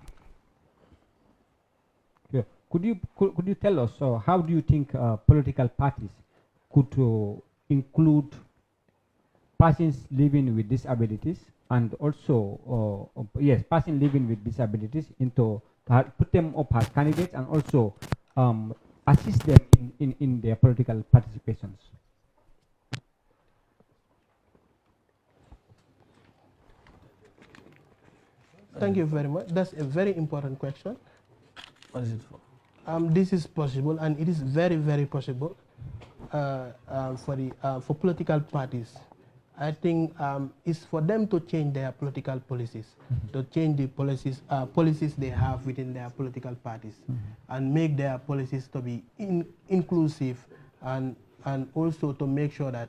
Yeah. Could you tell us how do you think political parties could include persons living with disabilities and also, yes, persons living with disabilities into, put them up as candidates and also assist them in their political participations. Thank you very much. That's a very important question. What is it for? This is possible, and it is very, very possible for political parties. I think it's for them to change their political policies, to change the policies they have within their political parties, and make their policies to be inclusive, and also to make sure that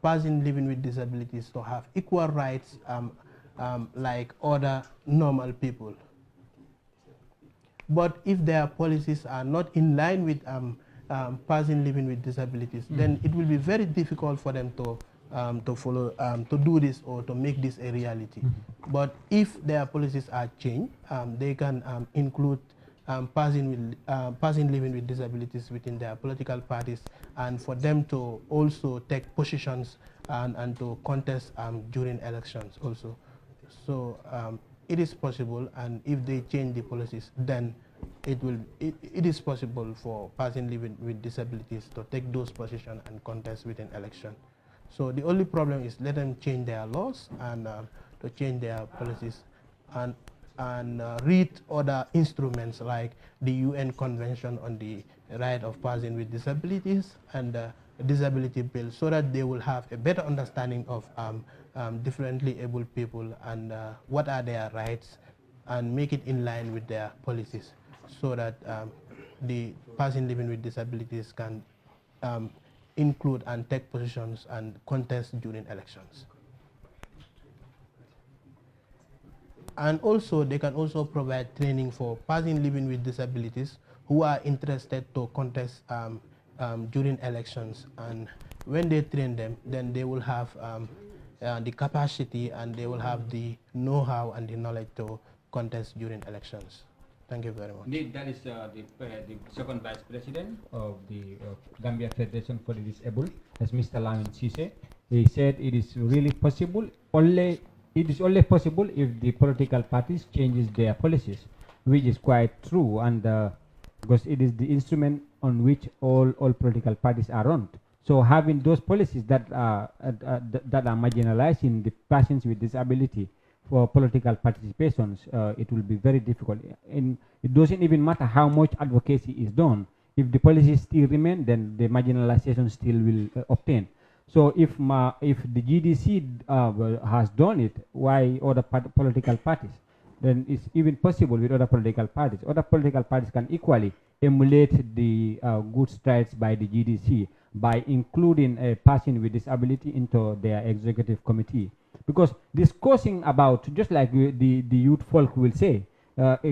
persons living with disabilities to have equal rights like other normal people. But if their policies are not in line with persons living with disabilities, then it will be very difficult for them to follow, to do this or to make this a reality. But if their policies are changed, they can include persons living with disabilities within their political parties, and for them to also take positions and to contest during elections also. So it is possible, and if they change the policies, then it is possible for persons living with disabilities to take those positions and contest within election. So the only problem is let them change their laws and to change their policies and read other instruments like the UN Convention on the Right of Persons with Disabilities and the Disability Bill, so that they will have a better understanding of differently able people and what are their rights, and make it in line with their policies, so that the person living with disabilities can include and take positions and contest during elections. And also, they can also provide training for persons living with disabilities who are interested to contest during elections. And when they train them, then they will have the capacity and they will have the know-how and the knowledge to contest during elections. Thank you very much. Indeed, that is the second vice president of the Gambia Federation for the Disabled, as Mr. Lamin Cisse. He said it is really possible, it is only possible if the political parties changes their policies, which is quite true, and because it is the instrument on which all political parties are run. So having those policies that are marginalizing the persons with disability for political participations, it will be very difficult. And it doesn't even matter how much advocacy is done. If the policies still remain, then the marginalization still will obtain. So if the GDC has done it, why other political parties? Then it's even possible with other political parties. Other political parties can equally emulate the good strides by the GDC by including a person with disability into their executive committee. Because discussing about, just like the youth folk will say,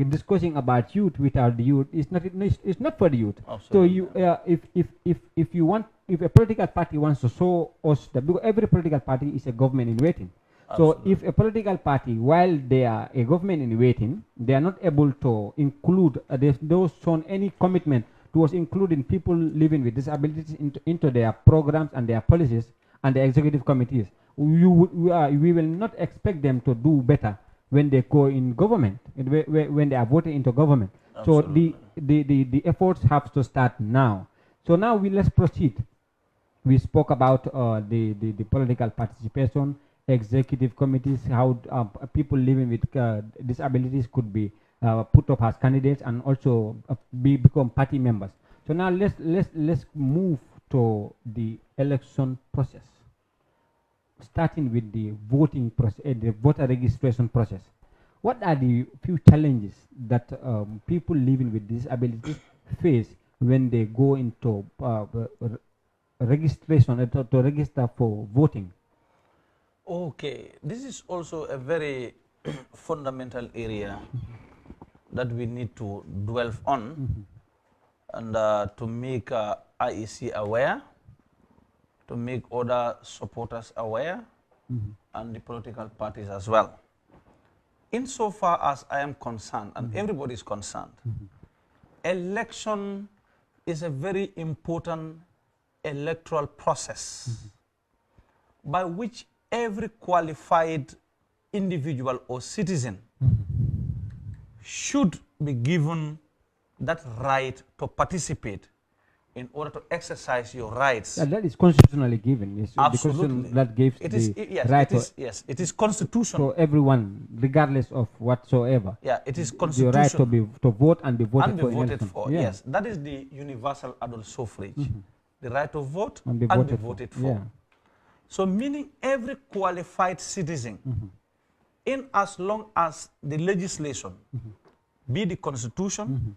discussing about youth without the youth is not for the youth. Absolutely. So if a political party wants to show us that, because every political party is a government in waiting. Absolutely. So if a political party, while they are a government in waiting, they are not able to include, they've not shown any commitment towards including people living with disabilities into their programs and their policies and the executive committees, we will not expect them to do better when they go in government, when they are voted into government. Absolutely. So the efforts have to start now. So now let's proceed. We spoke about the political participation, executive committees, how people living with disabilities could be put up as candidates and also become party members. So now let's move to the election process, starting with the voting process, the voter registration process. What are the few challenges that people living with disabilities face when they go into registration to register for voting? Okay, this is also a very fundamental area that we need to dwell on, and to make IEC aware, to make other supporters aware, and the political parties as well. Insofar as I am concerned, and everybody is concerned, election is a very important electoral process by which every qualified individual or citizen should be given that right to participate in order to exercise your rights. Yeah, that is constitutionally given. Yes, absolutely. That gives right it is constitutional. For everyone, regardless of whatsoever. Yeah, it is constitutional. The right to vote and be voted for. Yeah. Yes, that is the universal adult suffrage. The right to vote and be voted for. Yeah. So meaning every qualified citizen, in as long as the legislation, be the constitution,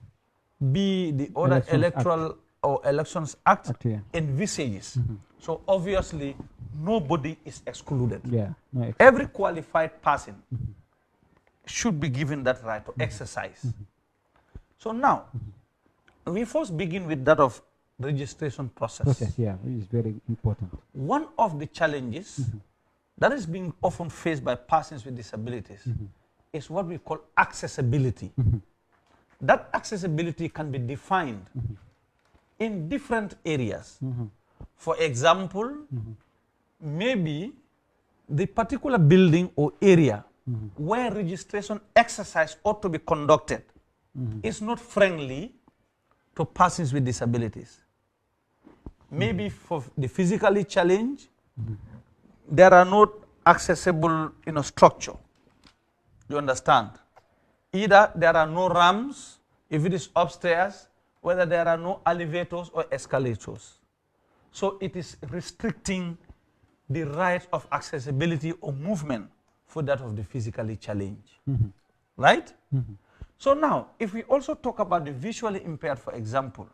be the other electoral or Elections Act envisages. So obviously, nobody is excluded. Yeah, no, every qualified person should be given that right to exercise. So now, we first begin with that of registration process. Yeah, it is very important. One of the challenges that is being often faced by persons with disabilities is what we call accessibility. That accessibility can be defined in different areas. For example, maybe the particular building or area where registration exercise ought to be conducted is not friendly to persons with disabilities. Maybe for the physically challenged, there are not accessible structure. You understand? Either there are no ramps, if it is upstairs, whether there are no elevators or escalators. So it is restricting the right of accessibility or movement for that of the physically challenged. Right? So now, if we also talk about the visually impaired, for example,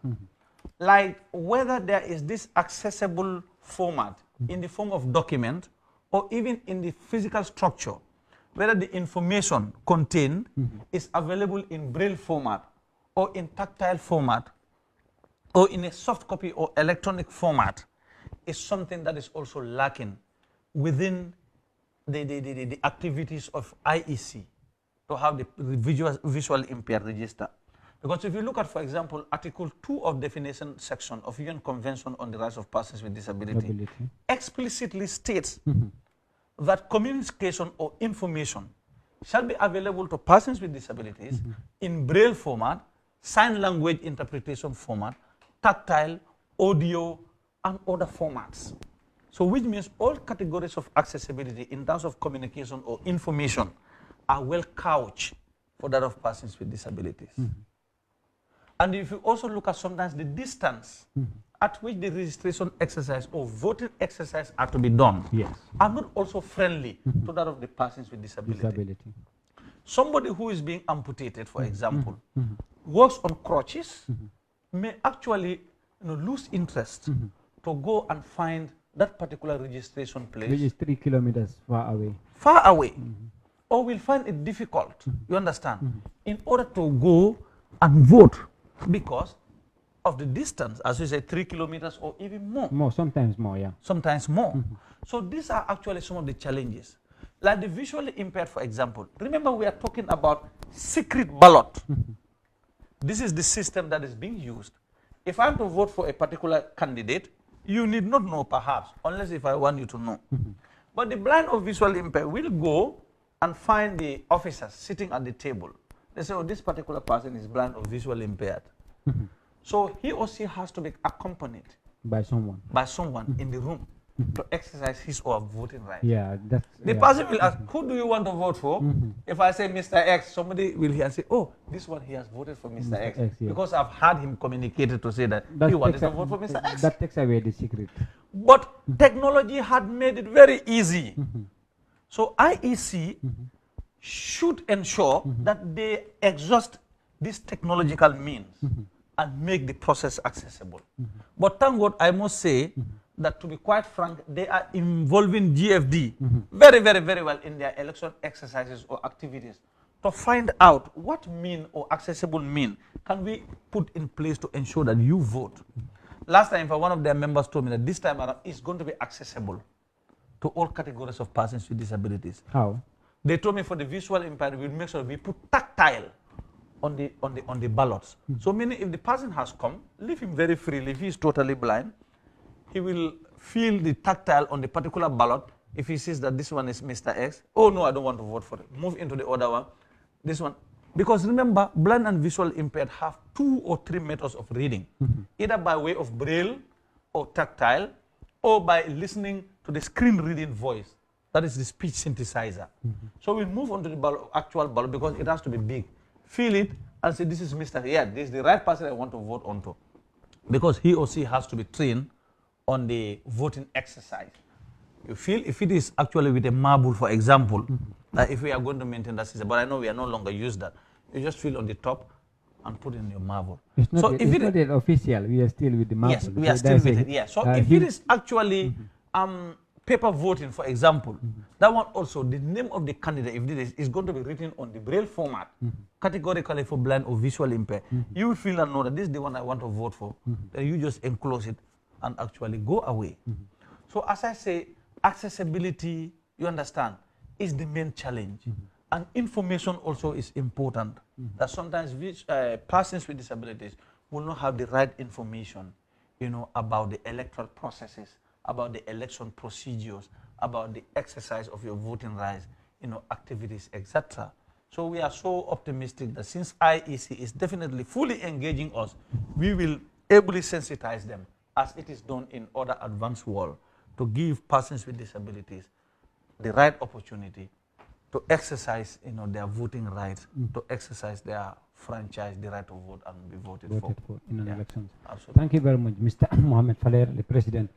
like whether there is this accessible format in the form of document or even in the physical structure, whether the information contained is available in braille format or in tactile format or in a soft copy or electronic format, is something that is also lacking within the activities of IEC to have the visually impaired register. Because if you look at, for example, Article 2 of Definition section of UN Convention on the Rights of Persons with Disability explicitly states that communication or information shall be available to persons with disabilities in braille format, sign language interpretation format, tactile, audio, and other formats. So which means all categories of accessibility in terms of communication or information are well couched for that of persons with disabilities. And if you also look at sometimes the distance at which the registration exercise or voting exercise are to be done, are not also friendly to that of the persons with disability. Somebody who is being amputated, for example, works on crutches, may actually lose interest to go and find that particular registration place. Which is 3 kilometers far away. Far away. Or will find it difficult, you understand, in order to go and vote because of the distance, as you say, 3 kilometers or even more. More, sometimes more, yeah. Sometimes more. So these are actually some of the challenges. Like the visually impaired, for example. Remember, we are talking about secret ballot. This is the system that is being used. If I am to vote for a particular candidate, you need not know perhaps, unless if I want you to know. But the blind or visually impaired will go and find the officers sitting at the table. They say, oh, this particular person is blind or visually impaired. So he or she has to be accompanied by someone in the room to exercise his or her voting right. Yeah, that's, the person will ask, who do you want to vote for? If I say Mr. X, somebody will hear and say, oh, this one, he has voted for Mr. X. Because I've heard him communicated to say that he wanted to vote for Mr. X. That takes away the secret. But technology had made it very easy. So IEC should ensure that they exhaust these technological means and make the process accessible. But thank God, I must say that, to be quite frank, they are involving GFD very, very, very well in their election exercises or activities to find out what mean or accessible mean can we put in place to ensure that you vote. Last time, one of their members told me that this time around it's going to be accessible to all categories of persons with disabilities. How? They told me for the visual impaired, we'll make sure we put tactile on the ballots. So meaning if the person has come, leave him very freely. If he is totally blind, he will feel the tactile on the particular ballot. If he sees that this one is Mr. X, oh no, I don't want to vote for it. Move into the other one. This one. Because remember, blind and visual impaired have 2 or 3 methods of reading, either by way of braille or tactile, or by listening to the screen reading voice. That is the speech synthesizer. So we move on to the actual ballot because it has to be big. Feel it and say, this is Mr. Yeah, this is the right person I want to vote onto. Because he or she has to be trained on the voting exercise. You feel if it is actually with a marble, for example, like if we are going to maintain that system, but I know we are no longer use that. You just feel on the top and put in your marble. It's not, so yet, if it's it not yet official. We are still with the marble. Yes, we are still with it. Yeah. So if it is actually paper voting, for example, that one also, the name of the candidate, if this is going to be written on the braille format, categorically for blind or visually impaired, you will feel and know that this is the one I want to vote for. Then you just enclose it and actually go away. So as I say, accessibility, you understand, is the main challenge. And information also is important. That sometimes persons with disabilities will not have the right information, you know, about the electoral processes, about the election procedures, about the exercise of your voting rights, you know, activities, etc. So we are so optimistic that since IEC is definitely fully engaging us, we will ably sensitize them, as it is done in other advanced world, to give persons with disabilities the right opportunity to exercise, you know, their voting rights, to exercise their franchise, the right to vote and be voted for in an election. Absolutely. Thank you very much, Mr. Mohamed Faler, the President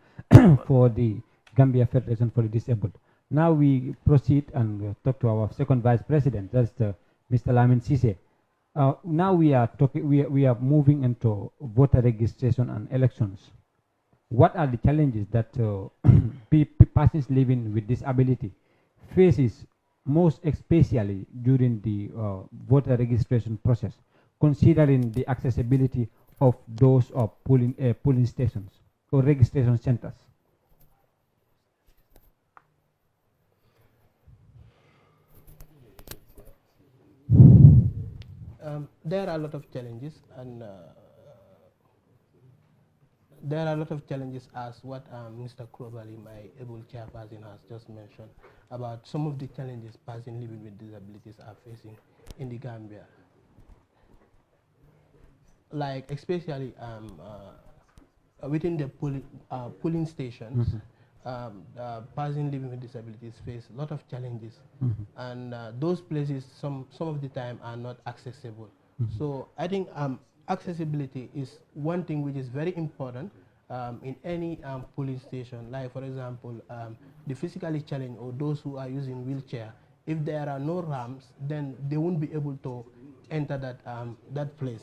for the Gambia Federation for the Disabled. Now we proceed and talk to our second Vice President, that's Mr. Lamin Sise. Now we are talking. We are moving into voter registration and elections. What are the challenges that persons living with disability faces, most especially during the voter registration process, considering the accessibility of those polling stations or registration centers? There are a lot of challenges, and there are a lot of challenges as what Mr. Krobali, my able chairperson, has just mentioned about some of the challenges persons living with disabilities are facing in the Gambia. Like especially within the polling stations, persons living with disabilities face a lot of challenges, and those places some of the time are not accessible. So I think accessibility is one thing which is very important in any polling station. Like for example, the physically challenged or those who are using wheelchair, if there are no ramps, then they won't be able to enter that place.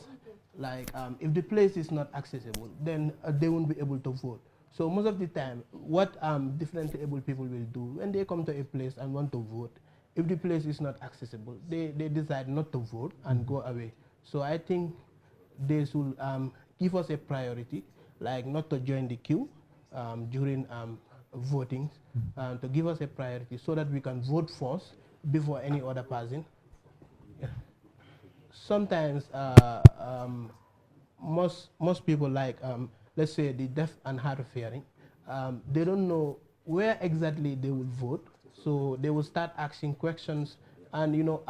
Like if the place is not accessible, then they won't be able to vote. So most of the time, what differently able people will do when they come to a place and want to vote, if the place is not accessible, they decide not to vote and go away. So I think they should give us a priority, like not to join the queue during voting, to give us a priority so that we can vote first before any other person. Yeah. Sometimes most people, like let's say the deaf and hard of hearing, they don't know where exactly they will vote, so they will start asking questions, and you know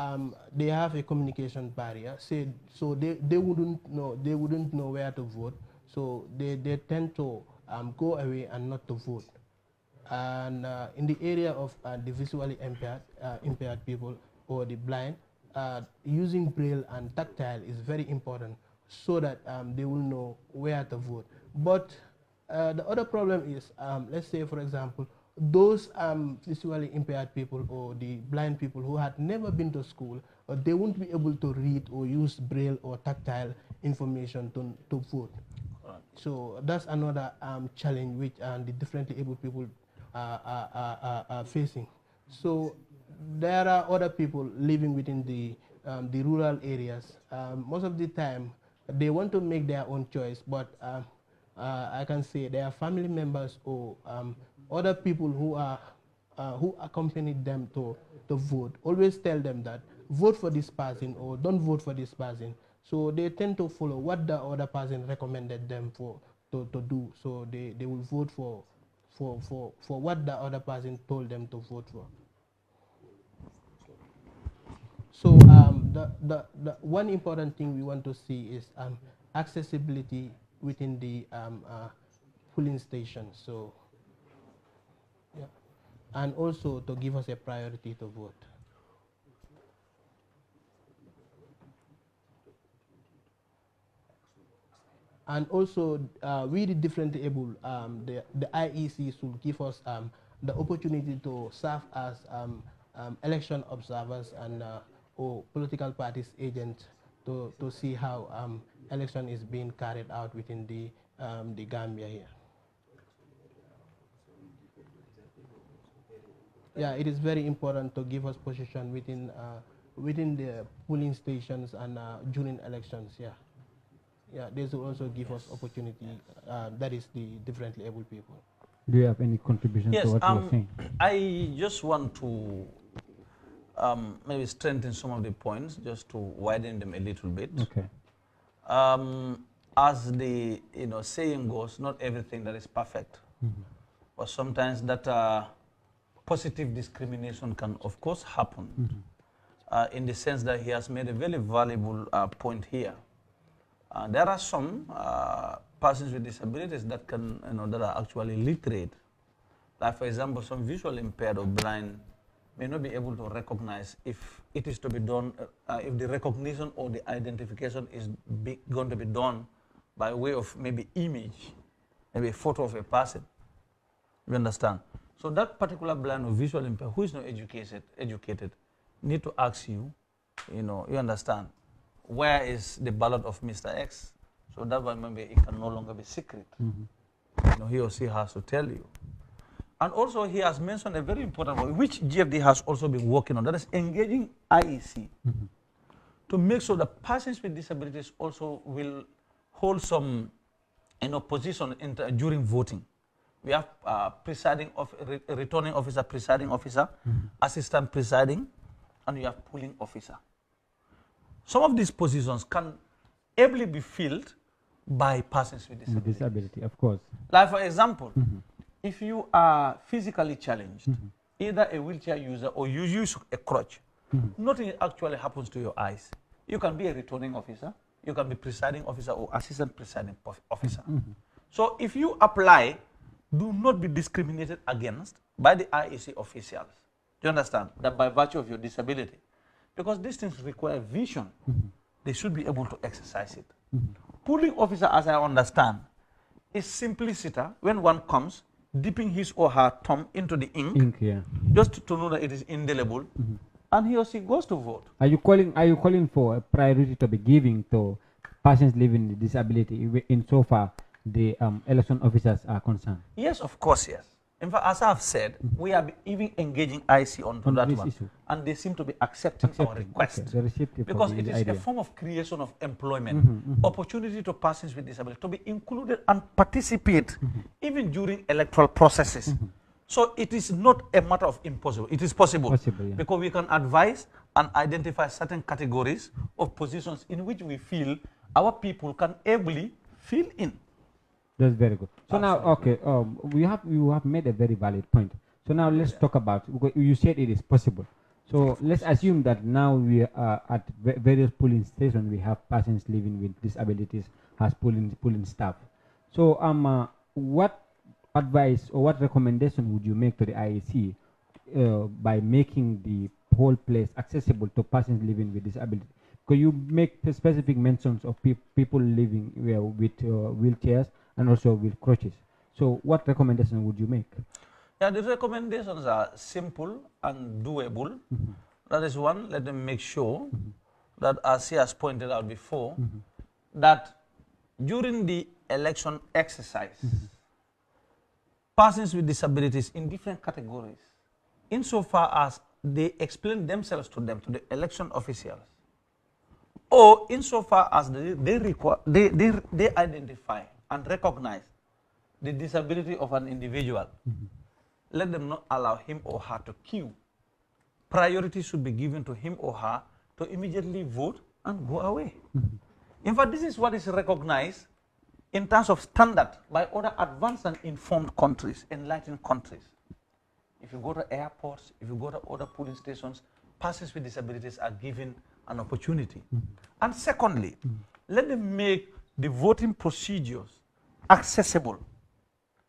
they have a communication barrier. So they wouldn't know where to vote, so they tend to go away and not to vote. And in the area of the visually impaired people or the blind, using braille and tactile is very important so that they will know where to vote. But the other problem is, let's say for example, those visually impaired people or the blind people who had never been to school, they won't be able to read or use braille or tactile information to vote. So that's another challenge which the differently able people are facing. So there are other people living within the rural areas. Most of the time, they want to make their own choice, but I can say their family members or other people who accompanied them to vote always tell them that vote for this person or don't vote for this person. So they tend to follow what the other person recommended them to to do. So they will vote for what the other person told them to vote for. So the one important thing we want to see is accessibility within the polling stations. So yeah, and also to give us a priority to vote. And also, we the differently able, the IEC should give us the opportunity to serve as election observers and or political parties agents to see how election is being carried out within the Gambia here. Yeah, it is very important to give us position within the polling stations and during elections. Yeah. Yeah, this will also give us opportunity. That is the differently able people. Do you have any contribution to what you were saying? I just want to maybe strengthen some of the points, just to widen them a little bit. Okay. As the saying goes, not everything that is perfect, but sometimes that positive discrimination can, of course, happen. In the sense that he has made a very valuable point here. There are some persons with disabilities that can, that are actually literate. Like, for example, some visually impaired or blind may not be able to recognize if it is to be done, if the recognition or the identification is going to be done by way of maybe image, maybe a photo of a person. You understand? So that particular blind or visually impaired who is not educated need to ask you, you understand, where is the ballot of Mr. X? So that one maybe it can no longer be secret. He or she has to tell you. And also he has mentioned a very important one, which GFD has also been working on, that is engaging IEC to make sure that persons with disabilities also will hold some position during voting. We have returning officer, presiding officer, assistant presiding, and we have polling officer. Some of these positions can ably be filled by persons with disability. Disability, of course. Like, for example, if you are physically challenged, either a wheelchair user or you use a crutch, nothing actually happens to your eyes. You can be a returning officer, you can be presiding officer or assistant presiding officer. So if you apply, do not be discriminated against by the IEC officials. Do you understand? That by virtue of your disability. Because these things require vision. They should be able to exercise it. Polling officer, as I understand, is simply sitter when one comes, dipping his or her thumb into the ink, just to know that it is indelible, and he or she goes to vote. Are you calling for a priority to be given to persons living with disability insofar the election officers are concerned? Yes, of course, yes. In fact, as I have said, we are even engaging IC on that one, issue. And they seem to be accepting our request. Because it is a form of creation of employment, opportunity to persons with disability to be included and participate even during electoral processes. So it is not a matter of impossible. It is possible, because we can advise and identify certain categories of positions in which we feel our people can ably fill in. That's very good. So now, okay, you have made a very valid point. So now let's talk about, you said it is possible. So let's assume that now we are at various polling stations, we have persons living with disabilities as polling staff. So what advice or what recommendation would you make to the IEC by making the whole place accessible to persons living with disability? Because you make specific mentions of people living with wheelchairs and also with crutches. So what recommendation would you make? Yeah, the recommendations are simple and doable. That is one, let them make sure that, as he has pointed out before, that during the election exercise, persons with disabilities in different categories, insofar as they explain themselves to the election officials, or insofar as they identify and recognize the disability of an individual, let them not allow him or her to queue. Priority should be given to him or her to immediately vote and go away. In fact, this is what is recognized in terms of standard by other advanced and informed countries, enlightened countries. If you go to airports, if you go to other polling stations, persons with disabilities are given an opportunity. And secondly, let them make the voting procedures accessible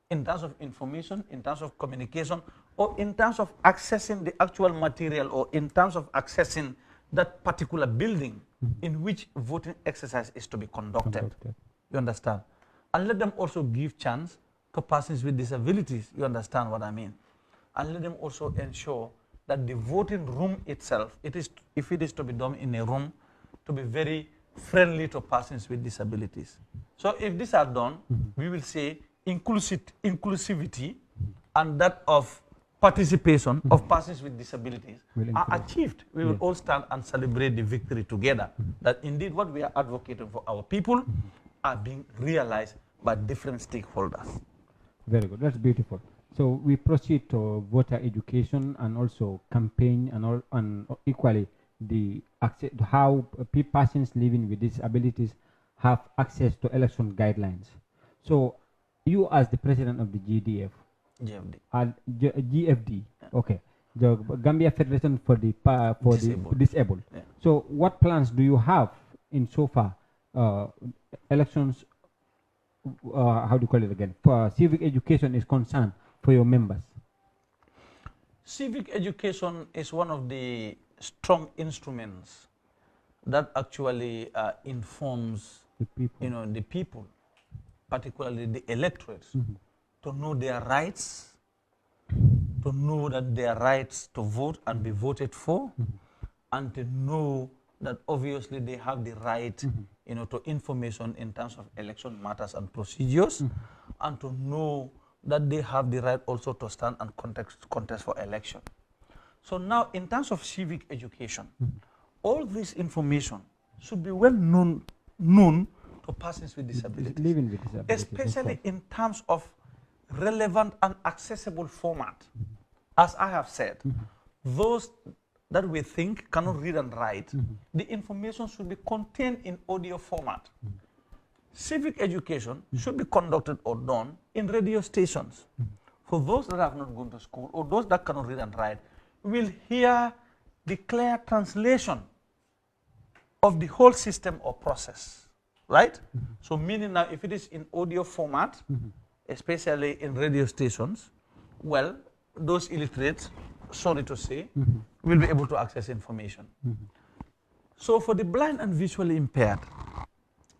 in terms of information, in terms of communication, or in terms of accessing the actual material, or in terms of accessing that particular building in which voting exercise is to be conducted. You understand? And let them also give chance to persons with disabilities. You understand what I mean? And let them also ensure that the voting room itself, if it is to be done in a room, to be very friendly to persons with disabilities. So if these are done, we will say inclusivity and that of participation of persons with disabilities are achieved. We will all stand and celebrate the victory together. That indeed what we are advocating for our people are being realized by different stakeholders. Very good. That's beautiful. So we proceed to voter education and also campaign and equally the access, how persons living with disabilities have access to election guidelines. So you as the president of the GDF, GFD, okay, the Gambia Federation for the disabled. Yeah. So what plans do you have in so far elections? How do you call it again? Civic education is concerned for your members. Civic education is one of the strong instruments that actually informs the people, particularly the electorates, to know their rights, to know that their rights to vote and be voted for, and to know that obviously they have the right to information in terms of election matters and procedures, and to know that they have the right also to stand and contest for election. So now in terms of civic education, all this information should be well known to persons with disabilities, living with disabilities, especially in terms of relevant and accessible format. As I have said, those that we think cannot read and write, the information should be contained in audio format. Civic education should be conducted or done in radio stations. For those that have not gone to school or those that cannot read and write, will hear the clear translation of the whole system or process, right? So meaning now if it is in audio format, especially in radio stations, well, those illiterates, sorry to say, will be able to access information. So for the blind and visually impaired,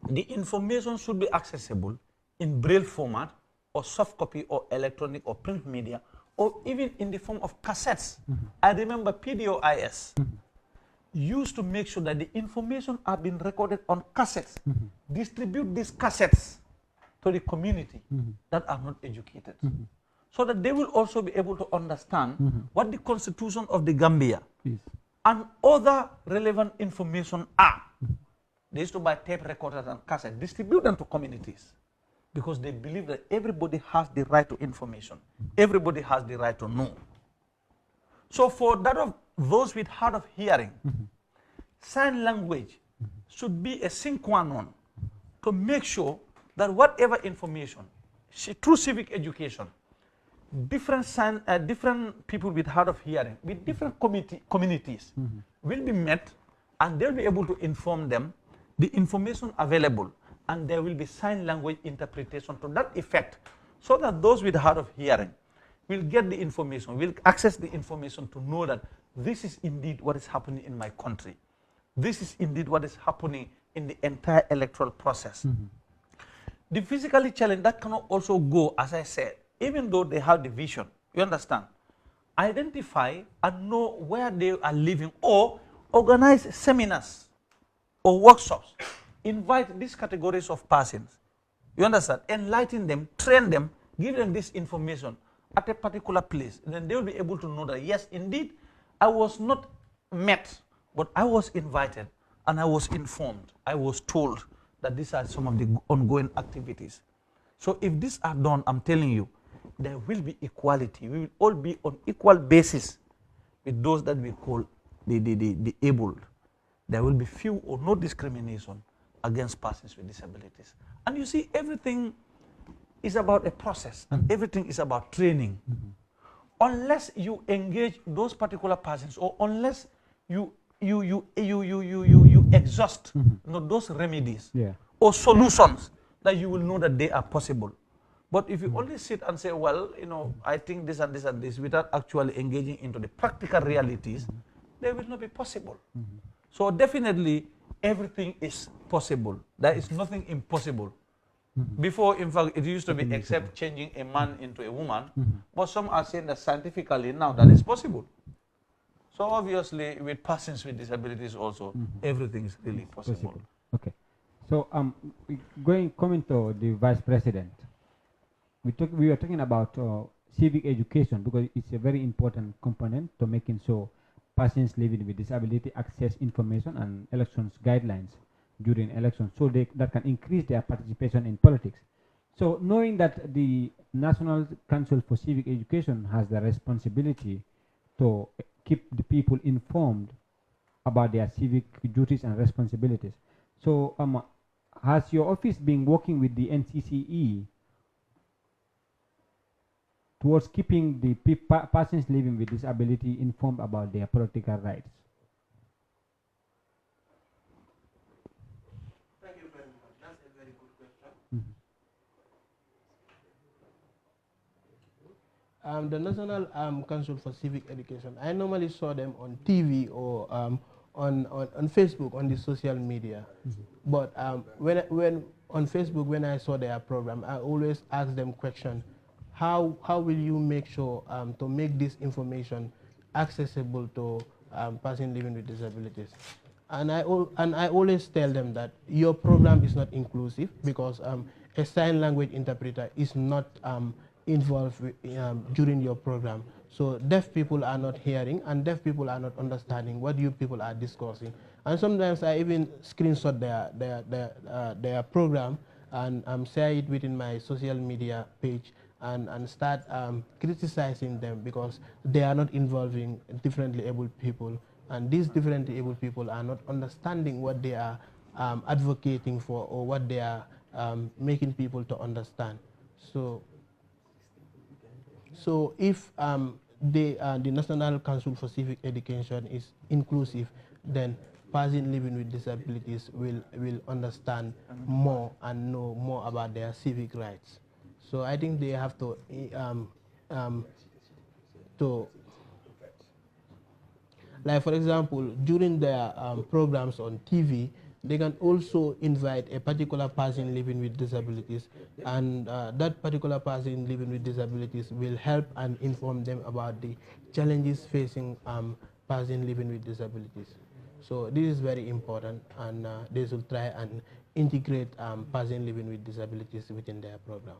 the information should be accessible in braille format or soft copy or electronic or print media, or even in the form of cassettes. I remember PDOIS used to make sure that the information are being recorded on cassettes, distribute these cassettes to the community that are not educated, so that they will also be able to understand what the Constitution of the Gambia and other relevant information are. They used to buy tape recorders and cassettes, distribute them to communities, because they believe that everybody has the right to information. Everybody has the right to know. So for that of those with hard of hearing, sign language should be a sine qua non to make sure that whatever information, through civic education, different people with hard of hearing, with different communities will be met, and they'll be able to inform them the information available, and there will be sign language interpretation to that effect, so that those with hard of hearing will get the information, will access the information to know that this is indeed what is happening in my country. This is indeed what is happening in the entire electoral process. The physically challenged, that cannot also go, as I said, even though they have the vision, you understand, identify and know where they are living, or organize seminars or workshops, invite these categories of persons, you understand, enlighten them, train them, give them this information at a particular place. And then they will be able to know that, yes, indeed, I was not met, but I was invited and I was informed. I was told that these are some of the ongoing activities. So if these are done, I'm telling you, there will be equality. We will all be on equal basis with those that we call the abled. There will be few or no discrimination, against persons with disabilities. And you see, everything is about a process, and everything is about training. Unless you engage those particular persons, or unless you exhaust those remedies or solutions, that you will know that they are possible. But if you only sit and say, well, I think this and this and this, without actually engaging into the practical realities, they will not be possible. So definitely, everything is possible. There is nothing impossible. Before, in fact, it used to be except changing a man into a woman, but some are saying that scientifically now that is possible. So obviously, with persons with disabilities also, everything is really possible. Okay. So coming to the Vice President, we were talking about civic education, because it's a very important component to making sure persons living with disability access information and elections guidelines during elections, so that can increase their participation in politics. So knowing that the National Council for Civic Education has the responsibility to keep the people informed about their civic duties and responsibilities. So has your office been working with the NCCE towards keeping the persons living with disability informed about their political rights? Thank you very much. That's a very good question. The National Council for Civic Education, I normally saw them on TV or on Facebook, on the social media. But when on Facebook, when I saw their program, I always ask them question, how will you make sure to make this information accessible to persons living with disabilities? And I always tell them that your program is not inclusive, because a sign language interpreter is not involved during your program. So deaf people are not hearing, and deaf people are not understanding what you people are discussing. And sometimes I even screenshot their program and share it within my social media page and start criticizing them, because they are not involving differently able people, and these differently able people are not understanding what they are advocating for, or what they are making people to understand. So if the National Council for Civic Education is inclusive, then persons living with disabilities will understand more and know more about their civic rights. So I think they have to like, for example, during their programs on TV, they can also invite a particular person living with disabilities, and that particular person living with disabilities will help and inform them about the challenges facing persons living with disabilities. So this is very important, and they should try and integrate persons living with disabilities within their program.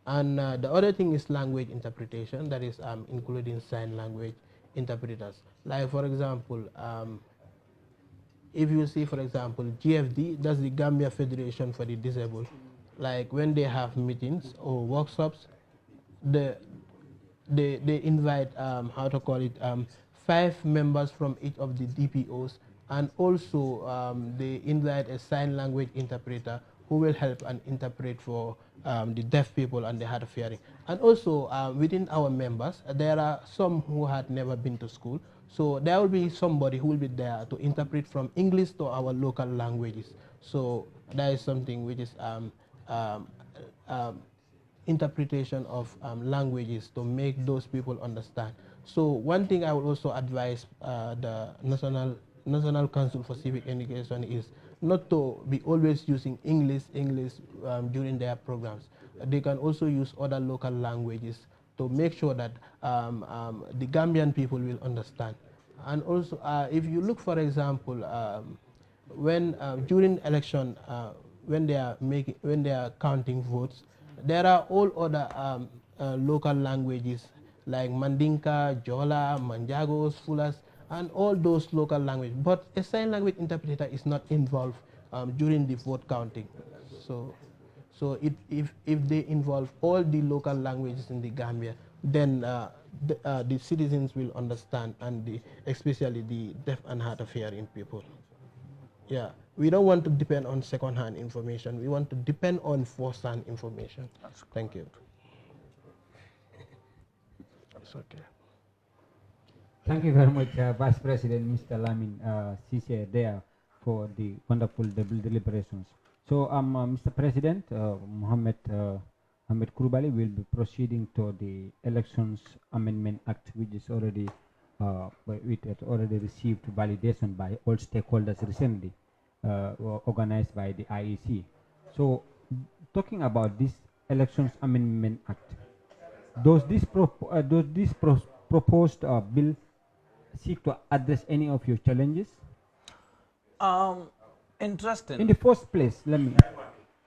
And the other thing is language interpretation, that is including sign language interpreters. Like, for example, if you see, for example, GFD, that's the Gambia Federation for the Disabled, like when they have meetings or workshops, they invite, 5 members from each of the DPOs, and also they invite a sign language interpreter who will help and interpret for the deaf people and the hard of hearing. And also within our members, there are some who had never been to school, so there will be somebody who will be there to interpret from English to our local languages. So that is something which is interpretation of languages to make those people understand. So one thing I would also advise the National Council for Civic Education is not to be always using English during their programs. They can also use other local languages to make sure that the Gambian people will understand. And also, if you look, for example, when during election, when they are counting votes, there are all other local languages like Mandinka, Jola, Manjagos, Fulas, and all those local languages. But a sign language interpreter is not involved during the vote counting. So if they involve all the local languages in the Gambia, then the citizens will understand, and especially the deaf and hard of hearing people. Yeah, we don't want to depend on second-hand information. We want to depend on first-hand information. Thank you. It's okay. Thank you very much, Vice President Mr. Lamin Sise there for the wonderful deliberations. So, Mr. President, Mohammed Krubali will be proceeding to the Elections Amendment Act, which is already already received validation by all stakeholders recently, organized by the IEC. So, talking about this Elections Amendment Act, does this proposed bill seek to address any of your challenges? Interesting. In the first place,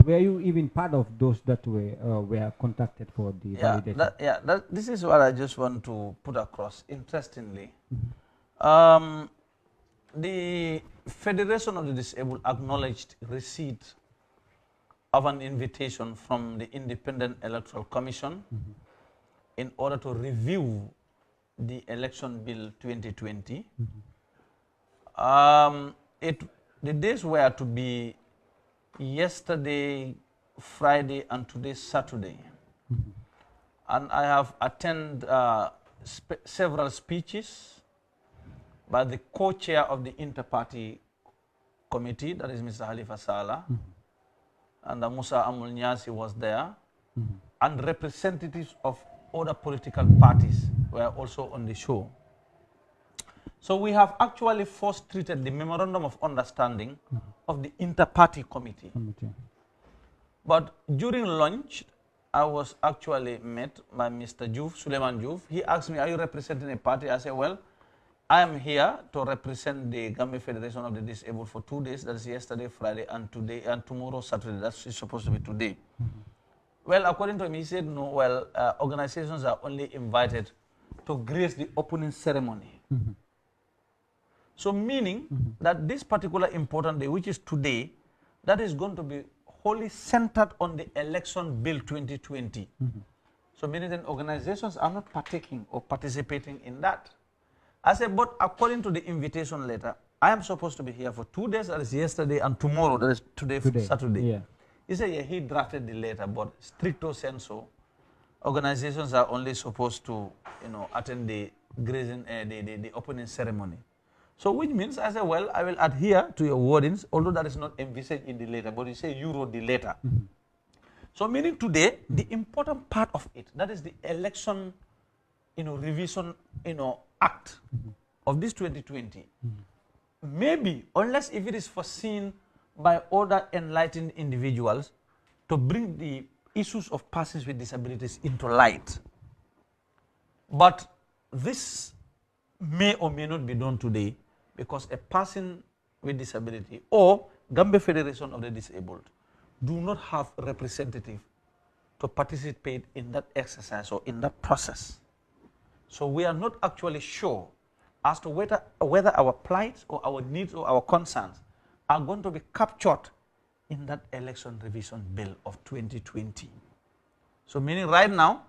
were you even part of those that were contacted for the validation? This is what I just want to put across. Interestingly, the Federation of the Disabled acknowledged receipt of an invitation from the Independent Electoral Commission in order to review the Election Bill 2020. The days were to be yesterday, Friday, and today, Saturday. And I have attended several speeches by the co-chair of the Inter-Party Committee, that is Mr. Halifa Saleh, and Musa Amul Nyasi was there, and representatives of other political parties were also on the show. So we have actually first treated the Memorandum of Understanding of the Inter-Party Committee. But during lunch, I was actually met by Mr. Suleiman Juf. He asked me, are you representing a party? I said, well, I am here to represent the Gambia Federation of the Disabled for 2 days. That is yesterday, Friday, and today, and tomorrow, Saturday. That's supposed to be today. Well, according to him, he said, no, well, organizations are only invited to grace the opening ceremony. So meaning that this particular important day, which is today, that is going to be wholly centered on the Election Bill 2020. So meaning that organizations are not partaking or participating in that. I said, but according to the invitation letter, I am supposed to be here for 2 days, that is yesterday, and tomorrow, that is today. Saturday. Yeah. He said, yeah, he drafted the letter, but stricto sensu, organizations are only supposed to, attend the grazing, the opening ceremony. So which means, I said, well, I will adhere to your wordings, although that is not envisaged in the letter, but you say you wrote the letter. So meaning today, the important part of it, that is the election, revision, act of this 2020, maybe, unless if it is foreseen by other enlightened individuals to bring the issues of persons with disabilities into light. But this may or may not be done today because a person with disability or Gambia Federation of the Disabled do not have a representative to participate in that exercise or in that process. So we are not actually sure as to whether our plight or our needs or our concerns are going to be captured in that election revision bill of 2020. So meaning right now,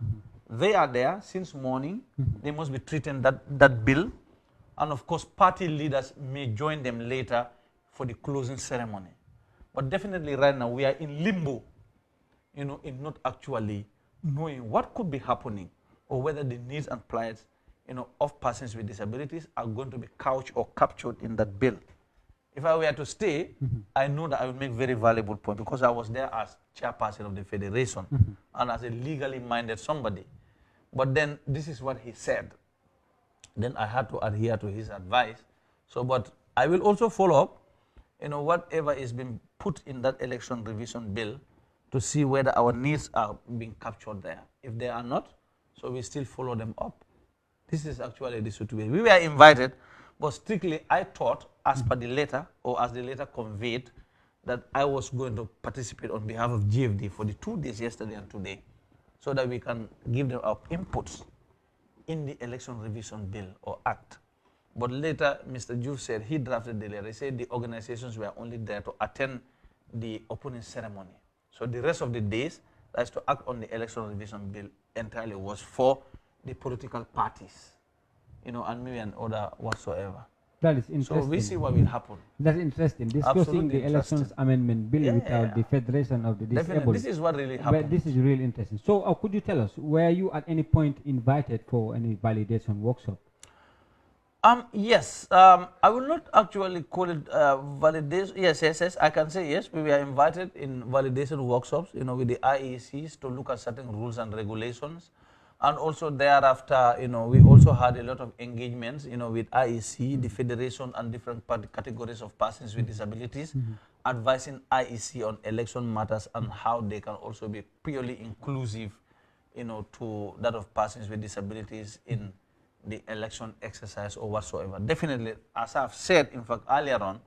they are there since morning. They must be treating that bill. And of course, party leaders may join them later for the closing ceremony. But definitely right now, we are in limbo, in not actually knowing what could be happening or whether the needs and plights, of persons with disabilities are going to be couched or captured in that bill. If I were to stay, I know that I will make very valuable point because I was there as chairperson of the federation and as a legally minded somebody. But then this is what he said. Then I had to adhere to his advice. So, but I will also follow up, whatever is being put in that election revision bill to see whether our needs are being captured there. If they are not, so we still follow them up. This is actually the situation. We were invited, but strictly I thought, as per the letter, or as the letter conveyed, that I was going to participate on behalf of GFD for the 2 days, yesterday and today, so that we can give them our inputs in the election revision bill or act. But later, Mr. Juf said he drafted the letter. He said the organizations were only there to attend the opening ceremony. So the rest of the days, that's to act on the election revision bill entirely was for the political parties, and maybe an order whatsoever. That is interesting. So we see what will happen. That's interesting. Discussing Absolutely the elections amendment bill without the Federation of the Disabled. Definitely. This is what really happened. This is really interesting. So could you tell us, were you at any point invited for any validation workshop? Yes. I will not actually call it validation. Yes. I can say yes. We were invited in validation workshops, with the IECs to look at certain rules and regulations. And also thereafter, we also had a lot of engagements, with IEC, the Federation, and different categories of persons with disabilities, advising IEC on election matters and how they can also be purely inclusive, to that of persons with disabilities in the election exercise or whatsoever. Definitely, as I've said, in fact, earlier on,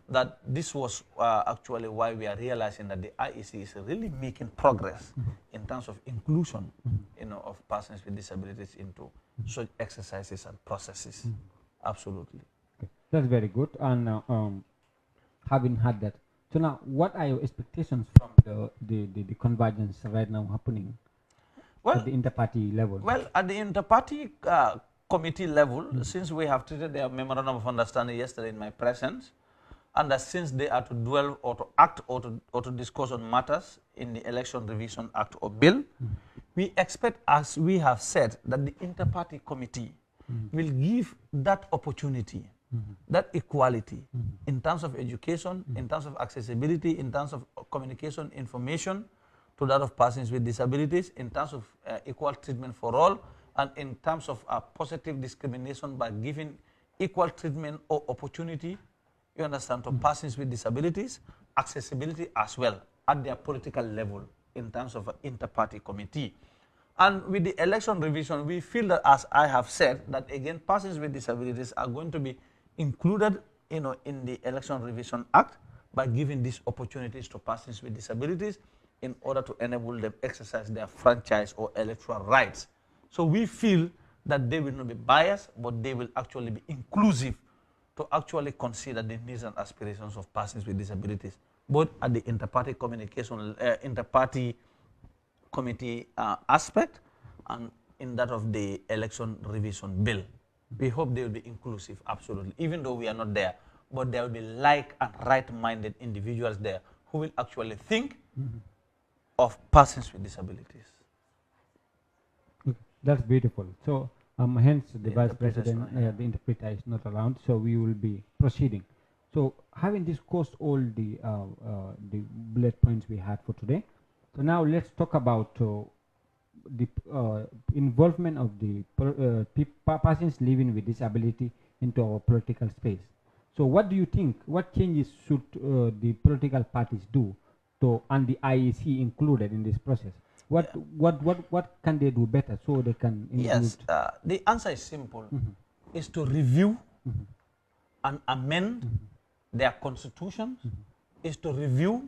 that this was actually why we are realizing that the IEC is really making progress in terms of inclusion, of persons with disabilities into such exercises and processes. Absolutely. Okay. That's very good. And having had that, so now, what are your expectations from the convergence right now happening at the inter-party level? Well, at the inter-party committee level, since we have treated their memorandum of understanding yesterday in my presence, and that since they are to dwell or to act or to discuss on matters in the Election Revision Act or Bill, we expect, as we have said, that the inter-party committee will give that opportunity, that equality in terms of education, in terms of accessibility, in terms of communication information to that of persons with disabilities, in terms of equal treatment for all, and in terms of positive discrimination by giving equal treatment or opportunity, you understand, to persons with disabilities, accessibility as well at their political level in terms of an inter-party committee. And with the election revision, we feel that, as I have said, that again, persons with disabilities are going to be included, in the Election Revision Act by giving these opportunities to persons with disabilities in order to enable them exercise their franchise or electoral rights. So we feel that they will not be biased, but they will actually be inclusive to actually consider the needs and aspirations of persons with disabilities, both at the inter-party communication, inter-party committee aspect and in that of the election revision bill. We hope they will be inclusive, absolutely, even though we are not there, but there will be like and right-minded individuals there who will actually think of persons with disabilities. That's beautiful. So hence the Vice President, the interpreter is not around, so we will be proceeding. So having discussed all the bullet points we had for today, so now let's talk about the involvement of the persons living with disability into our political space. So what do you think, what changes should the political parties do and the IEC included in this process? What can they do better so they can include? Yes, the answer is simple. Is to review and amend their constitutions, is to review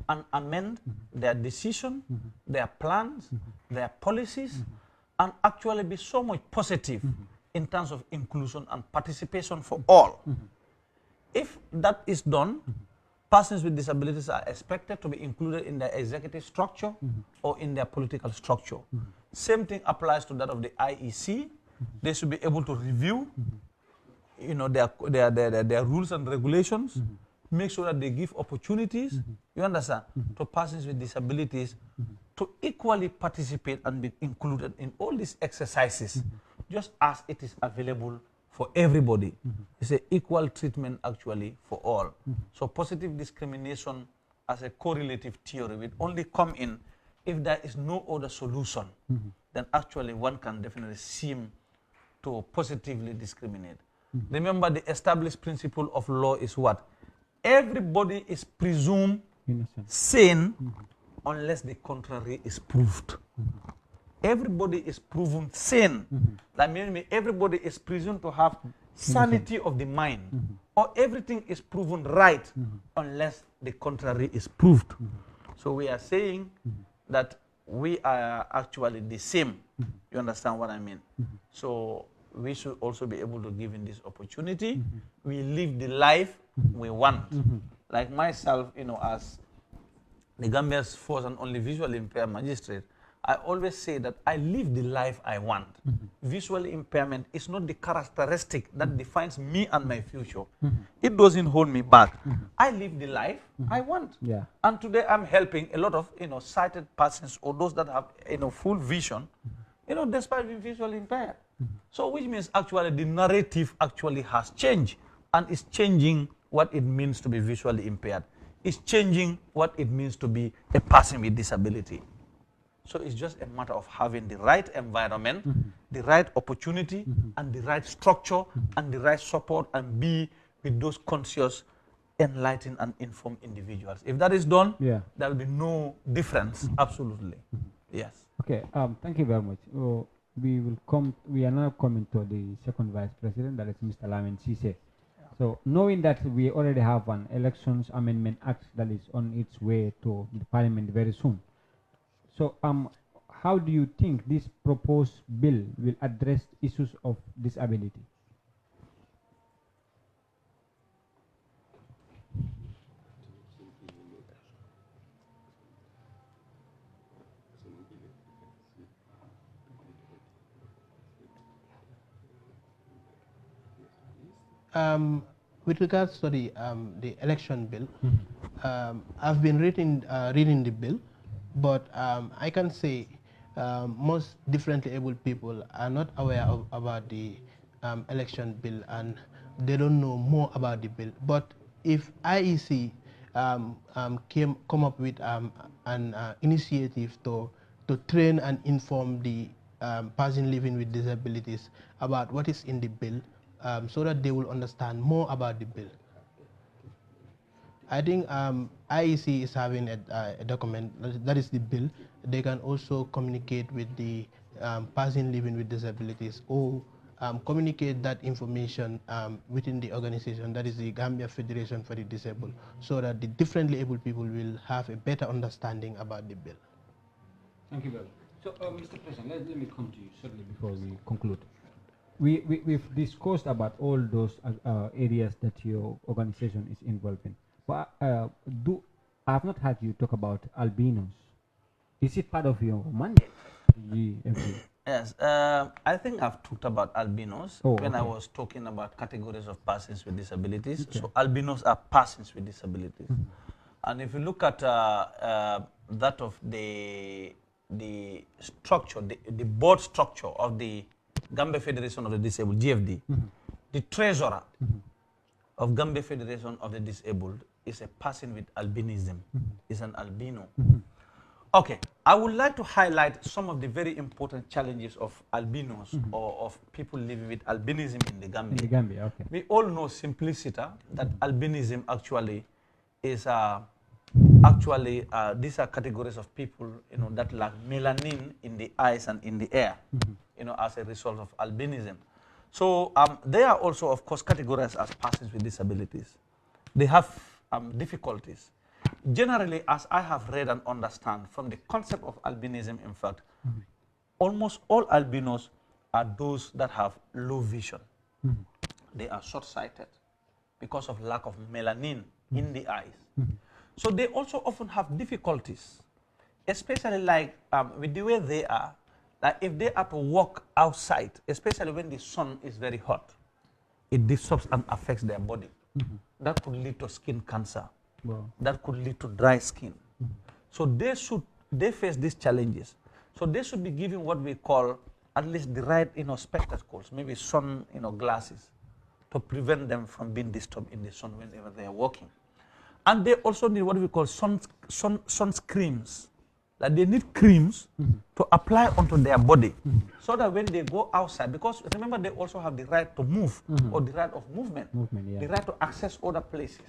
and amend their decision, their plans, their policies, and actually be so much positive in terms of inclusion and participation for all. If that is done, persons with disabilities are expected to be included in their executive structure or in their political structure. Same thing applies to that of the IEC. They should be able to review their rules and regulations, make sure that they give opportunities, you understand, to persons with disabilities to equally participate and be included in all these exercises, just as it is available for everybody. It's an equal treatment actually for all. So positive discrimination as a correlative theory will only come in if there is no other solution. Then actually one can definitely seem to positively discriminate. Remember, the established principle of law is what? Everybody is presumed sane unless the contrary is proved. Everybody is proven sane. That means everybody is presumed to have sanity of the mind. Or everything is proven right unless the contrary is proved. So we are saying that we are actually the same. You understand what I mean? So we should also be able to give in this opportunity. We live the life we want. Like myself, as the Gambia's first and only visually impaired magistrate, I always say that I live the life I want. Visual impairment is not the characteristic that defines me and my future. It doesn't hold me back. I live the life I want. Yeah. And today I'm helping a lot of sighted persons or those that have full vision, despite being visually impaired. So which means actually the narrative actually has changed and is changing what it means to be visually impaired. It's changing what it means to be a person with disability. So it's just a matter of having the right environment, the right opportunity, and the right structure, and the right support, and be with those conscious, enlightened, and informed individuals. If that is done, there will be no difference. Absolutely. Yes. Okay. Thank you very much. We are now coming to the second vice president, that is Mr. Lamin Sise. So knowing that we already have an Elections Amendment Act that is on its way to the Parliament very soon. So how do you think this proposed bill will address issues of disability? With regards to the election bill, I've been reading the bill, but I can say most differently abled people are not aware about the election bill, and they don't know more about the bill. But if IEC come up with an initiative to train and inform the person living with disabilities about what is in the bill, so that they will understand more about the bill. I think IEC is having a document, that is the bill. They can also communicate with the person living with disabilities, or communicate that information within the organization, that is the Gambia Federation for the Disabled, so that the differently abled people will have a better understanding about the bill. Thank you very much. So, Mr. President, let me come to you shortly before we conclude. We've discussed about all those areas that your organization is involved in. But I have not heard you talk about albinos. Is it part of your mandate? Yes, I think I've talked about albinos when I was talking about categories of persons with disabilities. Okay. So albinos are persons with disabilities. And if you look at that of the structure, the board structure of the Gambia Federation of the Disabled, GFD, the treasurer of Gambia Federation of the Disabled is a person with albinism, is an albino. Okay, I would like to highlight some of the very important challenges of albinos or of people living with albinism in the Gambia. In the Gambia, okay. We all know simpliciter, that albinism actually is these are categories of people that lack melanin in the eyes and in the air, as a result of albinism. So they are also, of course, categorized as persons with disabilities. They have difficulties. Generally, as I have read and understand from the concept of albinism, in fact, almost all albinos are those that have low vision. They are short-sighted because of lack of melanin in the eyes. So they also often have difficulties, especially like with the way they are, like if they are to walk outside, especially when the sun is very hot, it disrupts and affects their body. That could lead to skin cancer. Wow. That could lead to dry skin. So they face these challenges. So they should be given what we call at least the right spectacles, maybe sun glasses, to prevent them from being disturbed in the sun whenever they are walking. And they also need what we call sunscreens. Like they need creams to apply onto their body, so that when they go outside, because remember they also have the right to move, or the right of movement, the right to access other places.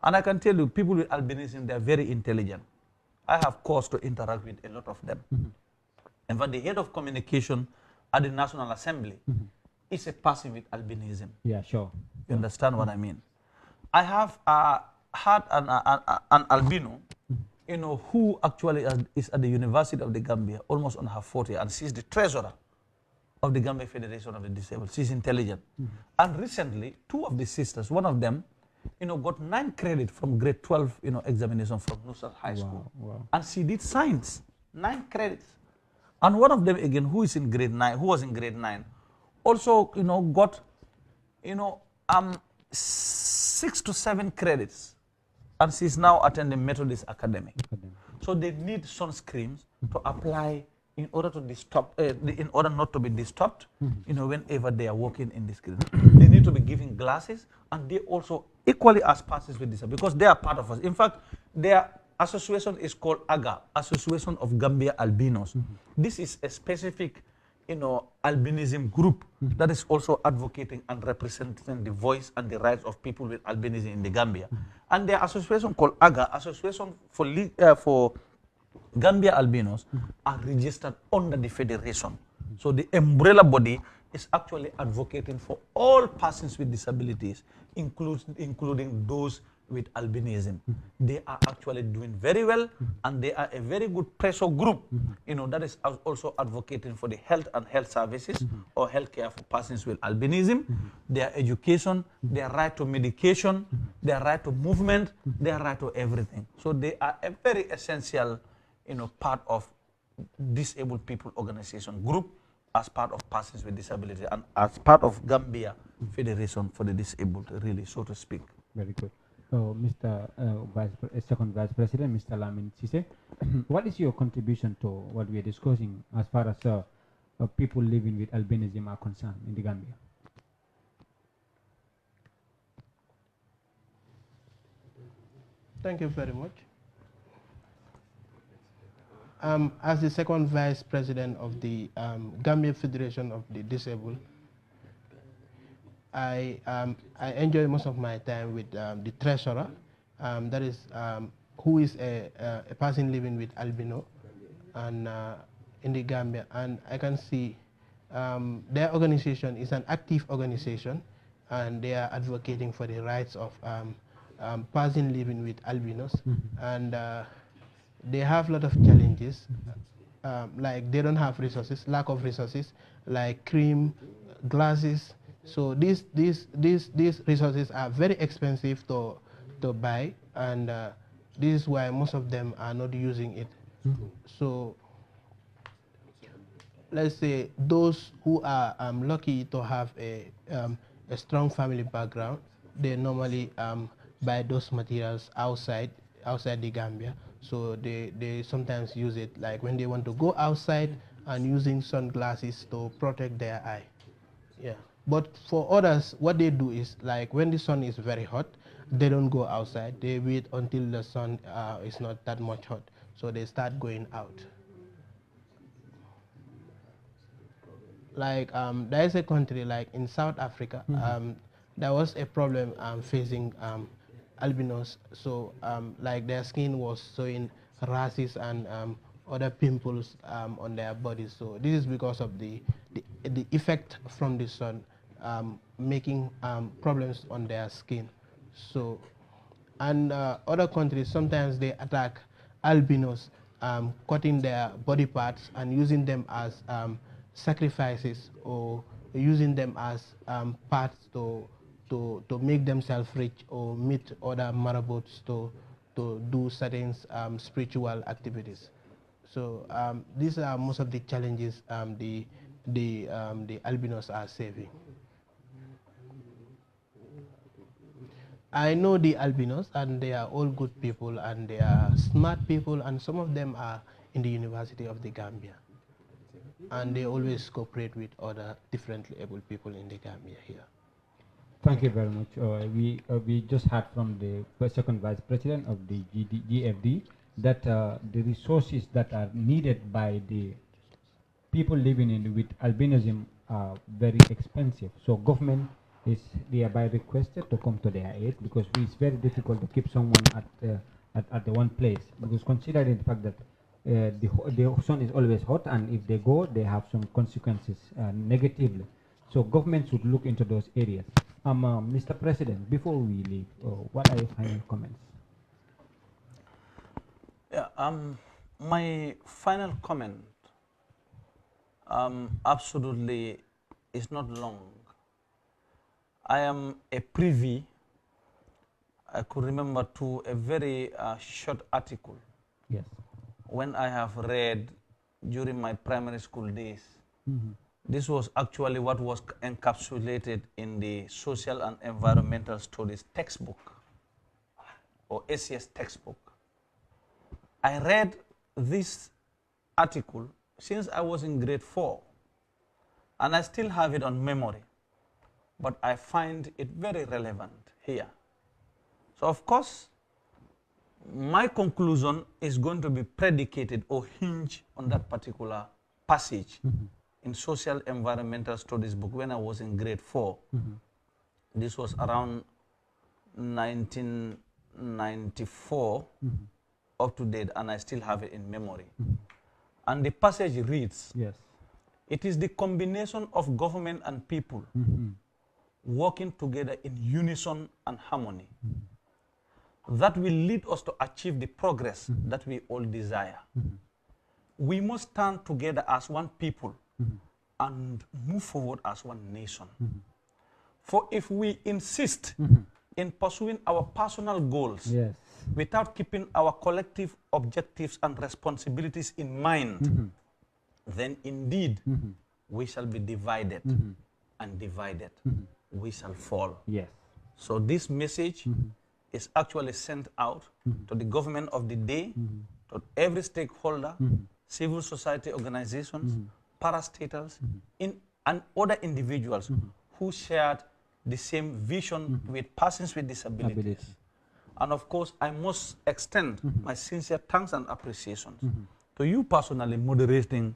And I can tell you, people with albinism, they are very intelligent. I have cause to interact with a lot of them. In fact, the head of communication at the National Assembly is a person with albinism. Yeah, sure. You understand what I mean? I have had an albino, who actually is at the University of the Gambia, almost on her 40th, and she's the treasurer of the Gambia Federation of the Disabled. She's intelligent. And recently, two of the sisters, one of them, got 9 credit from grade 12, examination from Nusrat High School. Wow. And she did science, 9 credits. And one of them again, who was in grade 9, also, got, 6 to 7 credits. And she's now attending Methodist Academy. So they need sunscreens to apply in order to in order not to be disturbed, whenever they are working in this grade. They need to be given glasses, and they also equally as persons with disability, because they are part of us. In fact, their association is called AGA, Association of Gambia Albinos. This is a specific, albinism group that is also advocating and representing the voice and the rights of people with albinism in the Gambia. And their association called AGA, Association for Gambia Albinos, are registered under the federation. So the umbrella body is actually advocating for all persons with disabilities, including those with albinism. They are actually doing very well, and they are a very good pressure group, that is also advocating for the health and health services or healthcare for persons with albinism, their education, their right to medication, their right to movement, their right to everything. So they are a very essential, part of disabled people organization group, as part of persons with disability, and as part of Gambia Federation for the Disabled, really, so to speak. Very good. So, Mr. Second Vice President, Mr. Lamin Sise, what is your contribution to what we are discussing as far as people living with albinism are concerned in the Gambia? Thank you very much. As the second Vice President of the Gambia Federation of the Disabled, I enjoy most of my time with the treasurer, that is who is a person living with albino, and in the Gambia, and I can see their organization is an active organization, and they are advocating for the rights of person living with albinos, and they have a lot of challenges, like they don't have resources, lack of resources, like cream, glasses. So these resources are very expensive to buy, and this is why most of them are not using it. So let's say those who are lucky to have a strong family background, they normally buy those materials outside the Gambia. So they sometimes use it like when they want to go outside and using sunglasses to protect their eye. Yeah. But for others, what they do is like when the sun is very hot, they don't go outside. They wait until the sun is not that much hot. So they start going out. Like there is a country like in South Africa, there was a problem facing albinos. So like their skin was showing rashes and other pimples on their bodies. So this is because of the effect from the sun making problems on their skin. So, and other countries, sometimes they attack albinos, cutting their body parts and using them as sacrifices, or using them as parts to make themselves rich, or meet other marabouts to do certain spiritual activities. So these are most of the challenges the albinos are saving. I know the albinos, and they are all good people, and they are smart people, and some of them are in the University of the Gambia, and they always cooperate with other differently able people in the Gambia here. Thank you very much. We just heard from the second Vice President of the GFD that the resources that are needed by the people living with albinism are very expensive. So government is thereby requested to come to their aid, because it's very difficult to keep someone at the one place, because considering the fact that the sun is always hot, and if they go, they have some consequences negatively. So government should look into those areas. Mr. President, before we leave, what are your final comments? Yeah, my final comment absolutely is not long. I am a privy, I could remember, to a very short article. Yes. when I have read during my primary school days. This was actually what was encapsulated in the Social and Environmental Studies textbook, or SES textbook. I read this article since I was in grade 4, and I still have it on memory, but I find it very relevant here. So of course, my conclusion is going to be predicated or hinge on that particular passage in Social Environmental Studies book when I was in grade 4. This was around 1994 up to date, and I still have it in memory. And the passage reads, yes, it is the combination of government and people working together in unison and harmony that will lead us to achieve the progress that we all desire. We must stand together as one people and move forward as one nation. For if we insist in pursuing our personal goals without keeping our collective objectives and responsibilities in mind, then indeed we shall be divided, and divided we shall fall. Yes. So this message is actually sent out to the government of the day, to every stakeholder, civil society organizations, parastatals, and other individuals who shared the same vision with persons with disabilities. And of course, I must extend my sincere thanks and appreciations to you personally moderating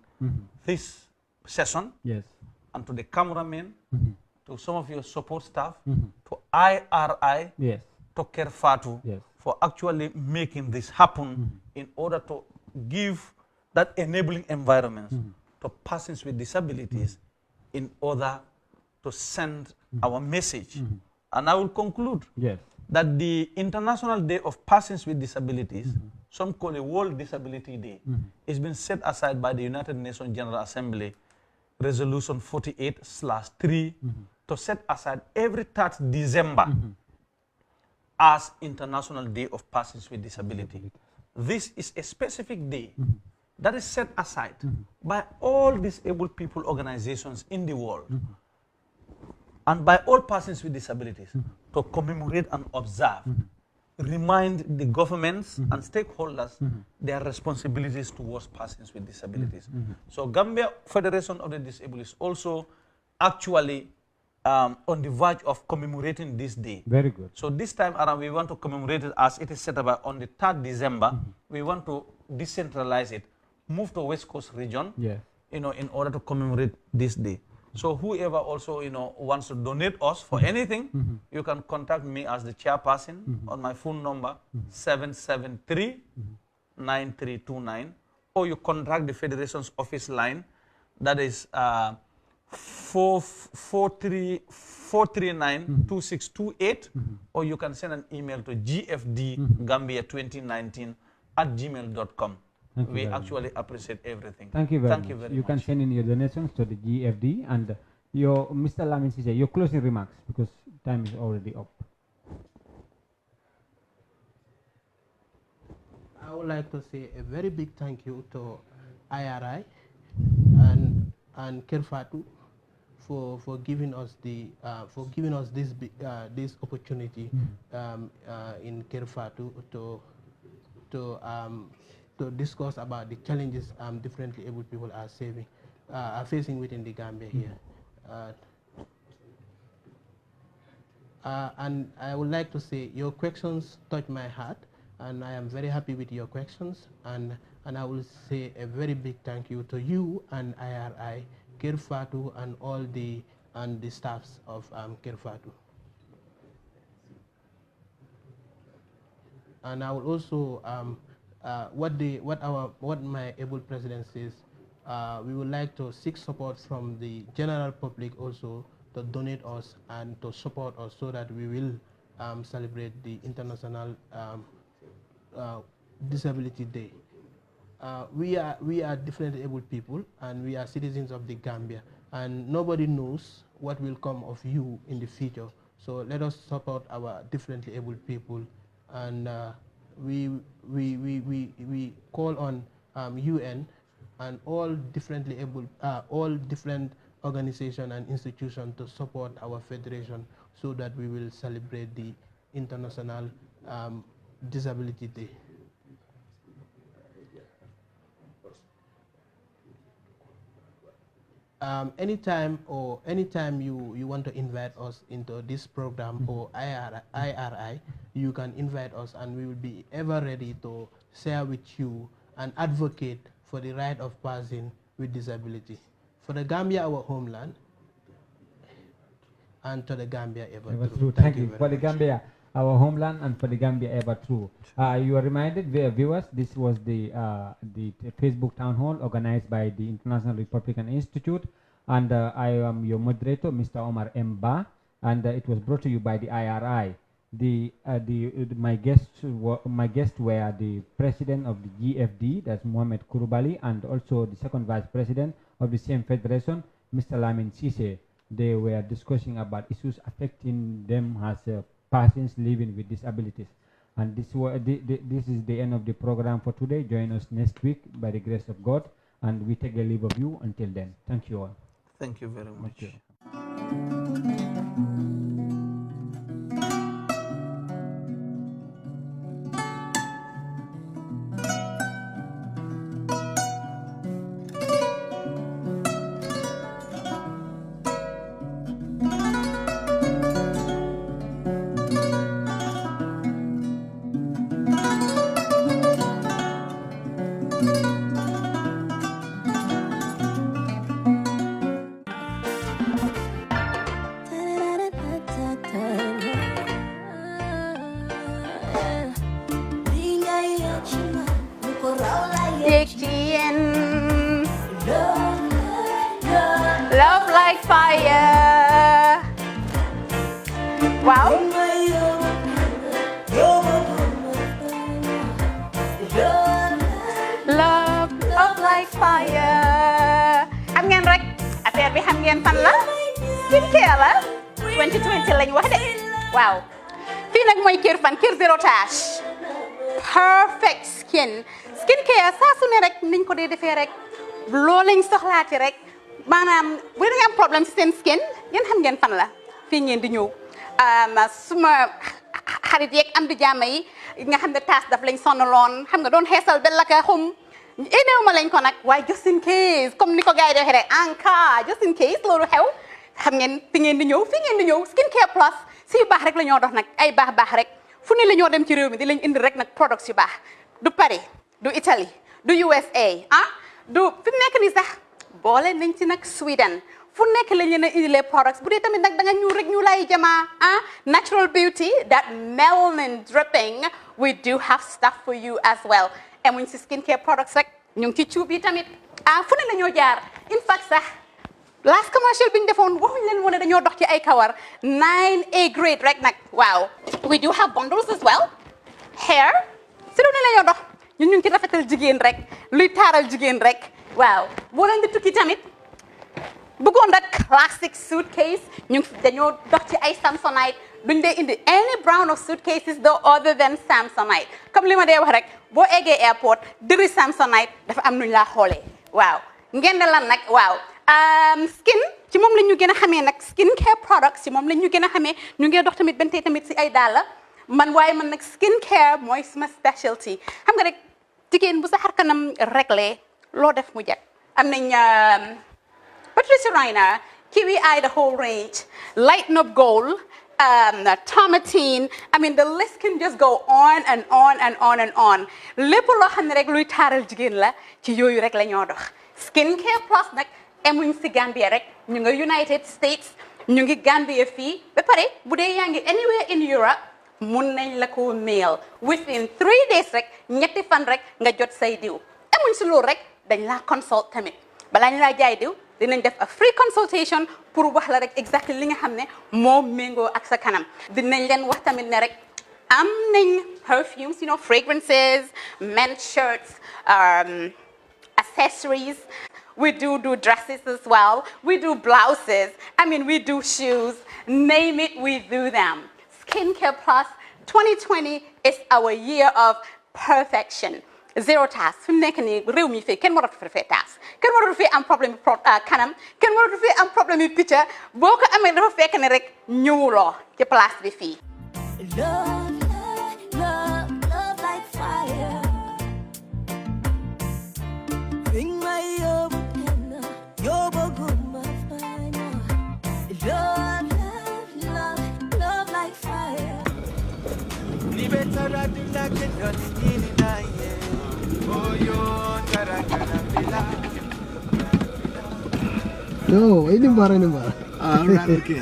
this session, and to the cameramen, to some of your support staff, to IRI, to Kerr Fatou, for actually making this happen in order to give that enabling environment to persons with disabilities in order to send our message. And I will conclude that the International Day of Persons with Disabilities, some call it World Disability Day, has been set aside by the United Nations General Assembly, Resolution 48/3, to set aside every 3rd December as International Day of Persons with Disability. This is a specific day that is set aside by all disabled people organizations in the world and by all persons with disabilities to commemorate and observe, remind the governments and stakeholders their responsibilities towards persons with disabilities. So Gambia Federation of the Disabled is also actually on the verge of commemorating this day. Very good. So this time around, we want to commemorate it as it is set up on the 3rd December. We want to decentralize it, move to West Coast region, in order to commemorate this day. So whoever also, wants to donate us for anything, you can contact me as the chairperson on my phone number, 773-9329, or you contact the Federation's office line, that is 439-2628, or you can send an email to gfdgambia2019@gmail.com. We actually appreciate everything. Thank you very much. You can send in your donations to the GFD, and your Mr. Lamin Sise, your closing remarks, because time is already up. I would like to say a very big thank you to IRI and Kerr Fatou for giving us this opportunity in Kerr Fatou to discuss about the challenges differently able people are facing within the Gambia here. And I would like to say your questions touch my heart, and I am very happy with your questions, and I will say a very big thank you to you and IRI, Kerr Fatou, and all the staffs of Kerr Fatou. And I will also what my able president says, we would like to seek support from the general public also to donate us and to support us so that we will celebrate the International Disability Day. We are differently able people, and we are citizens of the Gambia, and nobody knows what will come of you in the future. So let us support our differently able people, and we call on UN, and all different organizations and institutions to support our federation so that we will celebrate the International Disability Day. Anytime you want to invite us into this program or IRI, you can invite us, and we will be ever ready to share with you and advocate for the right of person with disability. For the Gambia, our homeland, and to the Gambia ever true. Thank you. For the Gambia, our homeland, and for the Gambia ever true. You are reminded, viewers, this was the Facebook town hall organized by the International Republican Institute, and I am your moderator, Mr. Omar Mba, and it was brought to you by the IRI. My guests were the president of the GFD, that's Mohamed Kouroubali, and also the second vice president of the same federation, Mr. Lamin Sise. They were discussing about issues affecting them as persons living with disabilities. And this is the end of the program for today. Join us next week by the grace of God, and we take a leave of you until then. Thank you all. Thank you very much. Thank you. Love like fire. Wow. Love like fire. Xam ngeen rek affaire bi xam ngeen fan la? Skincare la. 2020 lañ wax de. Waaw. Fii nag mooy Kerr fan, Kerr zero tache. Perfect skin. Skincare saa su ne rek niñ ko dee defee rek. Loo lañ soxlaati rek. Maanaam bu dee am problème ci seen skin, yéen xam ngeen fan la. Fii ngeen di ñëw. Suma xarit yeeg am di jàmm yi nga xam ne taas daf lañ sonaloon, xam nga doon xeesal ba la ka xum. Éneew ma lañ ko nag waaye just in case comme ni ko gars yi di waxee rek en cas just in case loolu xew xam ngeen fi ngeen di ñëw Skincare Plus si yu baax rek la ñoo dox nag ay baax rek fu ne la ñoo dem ci réew mi di lañ indi rek nag products yu baax du Paris du Italie du USA du fi mu nekk nii sax boole nañ ci nag Sweden fu nekk lañ leen a indilee products bu dee tamit nag da nga ñuul rek ñu lay jamaa natural beauty that melanin dripping we do have stuff for you as well emuñ si skincare products rek ñu ngi ci cuub yi tamit fu ne la ñoo jaar in fact sax last commercial bi ñu defoon waxuñ leen woon ne dañoo dox ci ay kawar 9A grade rek nag waaw we do have bundles as well hair si lu ne la ñoo dox ñun ñu ngi ci rafetal jigéen rek luy taaral jigéen rek waaw boo leen di tukki tamit bëggoon rek classic suitcase ñu dañoo dox ci ay Samsonite duñ dee indi any brand of suitcases though other than Samsonite comme li ma dee wax rek boo eggee airport dëri Samsonite dafa am nuñ laa xoolee waaw ngeen de lan nag waaw skin ci moom la ñu gën a xamee nag skincare products ci moom la ñu gën a xamee ñu ngi dox tamit bentee tamit si ay dàlla man waaye man nag skincare mooy suma specialty xam nga rek jigéen bu sa xar kanam réglé loo def mu jag am nañ Patricia Reiner, Kiwi Eye, the whole range, Lighten Up Gold, Tomatine. I mean, the list can just go on and on and on and on. Lépp loo xam ne rek luy taaral jigéen la ci yooyu rek la ñoo dox. Skincare Plus nag emuñ si Gambia rek ñu ngi United States ñu ngi Gambia fii ba pare bu dee yaa ngi anywhere in Europe mun nañ la ko mail within 3 days rek ñetti fan rek nga jot say diw emuñ si loolu rek dañ laa consult tamit balaa ñu laa jaay diw dinañ def a free consultation pour wax la rek exactly li nga xam ne moo méngoo ak sa kanam dinañ leen wax tamit ne rek am nañ perfumes, you know, fragrances, men's shirts, accessories. We do dresses as well. We do blouses. I mean, we do shoes. Name it, we do them. Skincare Plus 2020 is our year of perfection. zéro tasse fi mu nekk nii réew mi fii kenn waratu fi tasse kenn waratu fi am problème kanam kenn waratu fi am problème picca boo ko amee dafa fekk ne rek ñëwuloo ci place bi fii. Love like fire. Bring my yobo good my fire. Love like fire. No, ini bara. Okay.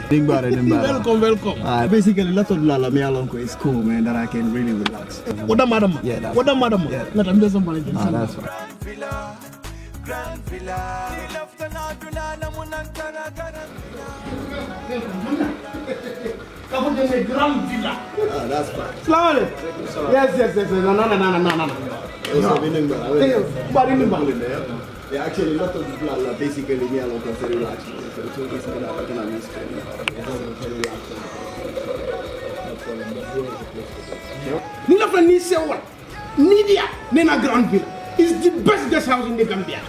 Welcome. Basically, lot of lala me along is cool, man. That I can really relax. What the madam? Yeah, that's what the madam? Yeah. Let them do somebody. That's right. Grand villa. That's fine. Slowly. Yes. No. Yeah, actually, a lot of people are basically me along is very relaxed. So it's always going to happen on this training. Nina Fanny say what? Nidia, Nena Grand Villa is the best guest house in the Gambia.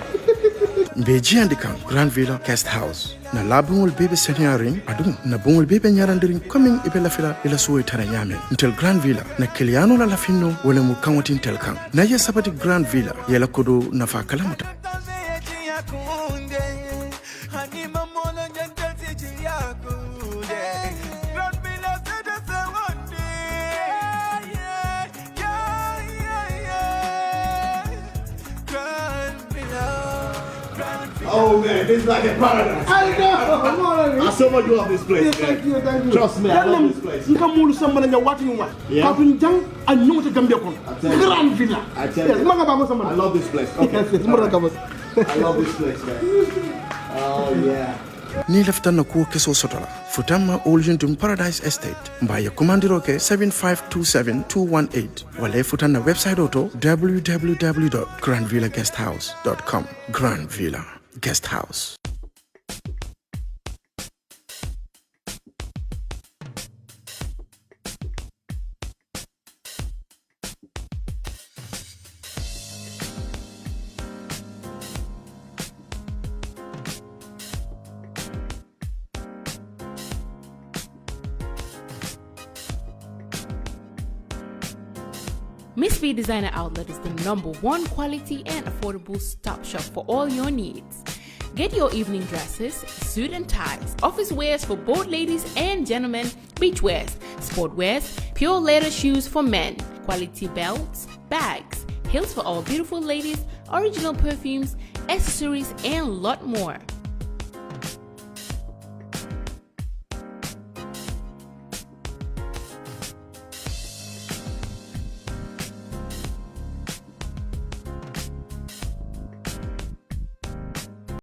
Beji andikam Grand Villa Guest House. Na labungul bebe senyaring adu na bungul bebe nyarandiring coming ibela fila ila suwe taranyame. Intel Grand Villa na kiliano la lafino wale mukamwati intel kang. Na ye sabati Grand Villa yela kodo na fa kalamuta. Oh man, this is like a paradise. I know. I so much love this place. Yes, thank you. Trust me, I love this place. Nkamulu samba na watu nyuma. Kapin jang anyo te Gambia kon. Grand Villa. I tell you. Yes, manga babo samba. I love this place. Okay. Yes, mura kabos. I love this place, man. Oh yeah. Ni lafta na kuo keso sotola. Futama Oljuntum Paradise Estate. Mbaya kumandiroke 7527218. Wale futana website auto www.grandvillaguesthouse.com. Grand Villa Guest House. Miss B Designer Outlet is the #1 quality and affordable stop shop for all your needs. Get your evening dresses, suit and ties, office wears for both ladies and gentlemen, beach wears, sport wears, pure leather shoes for men, quality belts, bags, heels for all beautiful ladies, original perfumes, accessories, and a lot more.